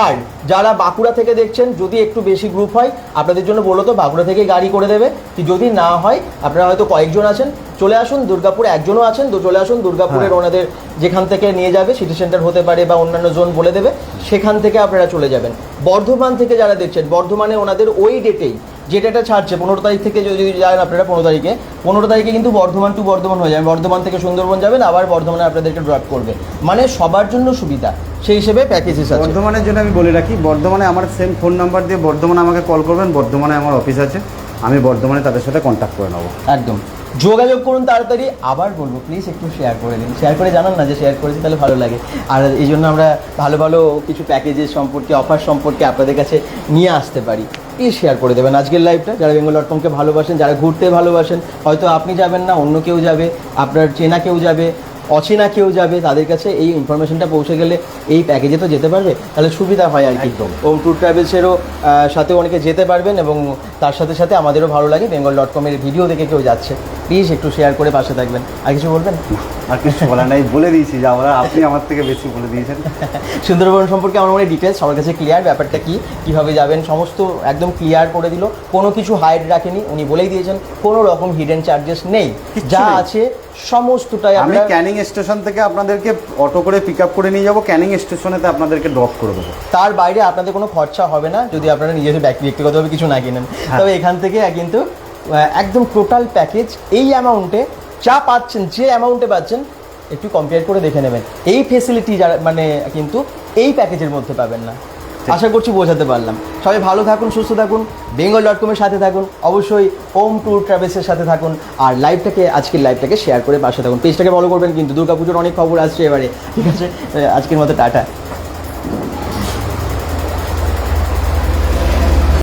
আর যারা বাঁকুড়া থেকে দেখছেন, যদি একটু বেশি গ্রুপ হয় আপনাদের জন্য বলো তো বাঁকুড়া থেকে গাড়ি করে দেবে, কি যদি না হয় আপনারা হয়তো কয়েকজন আছেন, চলে আসুন। দুর্গাপুরে একজনও আছেন তো চলে আসুন, দুর্গাপুরের ওনাদের যেখান থেকে নিয়ে যাবে, সিটি সেন্টার হতে পারে বা অন্যান্য জোন বলে দেবে, সেখান থেকে আপনারা চলে যাবেন। বর্ধমান থেকে যারা দেখছেন, বর্ধমানে ওনাদের ওই ডেটেই যে ডেটা ছাড়ছে 15 তারিখ থেকে যদি যান আপনারা, 15 তারিখে কিন্তু বর্ধমান টু বর্ধমান হয়ে যাবে, বর্ধমান থেকে সুন্দরবন যাবেন, আবার বর্ধমানে আপনাদেরকে ড্রপ করবে, মানে সবার জন্য সুবিধা। সেই হিসেবে প্যাকেজেস আছে। বর্ধমানের জন্য আমি বলে রাখি, বর্ধমানে আমার সেম ফোন নাম্বার দিয়ে বর্ধমানে আমাকে কল করবেন, বর্ধমানে আমার অফিস আছে, আমি বর্ধমানে তাদের সাথে কন্ট্যাক্ট করে নেবো। একদম যোগাযোগ করুন তাড়াতাড়ি। আবার বলবো প্লিজ একটু শেয়ার করে দিন, শেয়ার করে জানান না যে শেয়ার করেছি, তাহলে ভালো লাগে। আর এই জন্য আমরা ভালো ভালো কিছু প্যাকেজের সম্পর্কে, অফার সম্পর্কে আপনাদের কাছে নিয়ে আসতে পারি। প্লিজ শেয়ার করে দেবেন আজকের লাইভটা। যারা bengal.com-কে ভালোবাসেন, যারা ঘুরতে ভালোবাসেন, হয়তো আপনি যাবেন না, অন্য কেউ যাবে, আপনার চেনা কেউ যাবে, অচেনা কেউ যাবে, তাদের কাছে এই ইনফরমেশনটা পৌঁছে গেলে এই প্যাকেজে তো যেতে পারবে, তাহলে সুবিধা হয় আর কি। ওম ট্যুর ট্রাভেলসেরও সাথে অনেকে যেতে পারবেন, এবং তার সাথে সাথে আমাদেরও ভালো লাগে bengal.com-এর ভিডিও দেখে কেউ যাচ্ছে। প্লিজ একটু শেয়ার করে পাশে থাকবেন। আর কিছু বলবেন? আর কিছু বলার নাই, বলে দিয়েছি যে আপনি আমার থেকে বেশি বলে দিয়েছেন। সুন্দরবন সম্পর্কে আমার মনে ডিটেলস সবার কাছে ক্লিয়ার, ব্যাপারটা কি, কীভাবে যাবেন, সমস্ত একদম ক্লিয়ার করে দিল। কোনো কিছু হাইড রাখেনি, উনি বলেই দিয়েছেন কোনো রকম হিডেন চার্জেস নেই, যা আছে সমস্তটাই। আমি ক্যানিং স্টেশন থেকে আপনাদেরকে অটো করে পিক আপ করে নিয়ে যাবো, ক্যানিং স্টেশনেতে আপনাদেরকে ড্রপ করে দেবো। তার বাইরে আপনাদের কোনো খরচা হবে না যদি আপনারা নিজেদের ব্যক্তিগতভাবে কিছু না কিনেন। তবে এখান থেকে কিন্তু একদম টোটাল প্যাকেজ এই অ্যামাউন্টে যা পাচ্ছেন, যে অ্যামাউন্টে পাচ্ছেন, একটু কম্পেয়ার করে দেখে নেবেন। এই ফেসিলিটি যারা মানে কিন্তু এই প্যাকেজের মধ্যে পাবেন না। আশা করছি বোঝাতে পারলাম। সবাই ভালো থাকুন, সুস্থ থাকুন, bengal.com-এর সাথে থাকুন, অবশ্যই ওম ট্যুর ট্রাভেলসের সাথে থাকুন, আর আজকের লাইভটাকে শেয়ার করে পাশে থাকুন। পেজটাকে ফলো করবেন কিন্তু, দুর্গাপুজোর অনেক খবর আসছে এবারে, ঠিক আছে। আজকের মতো টাটা।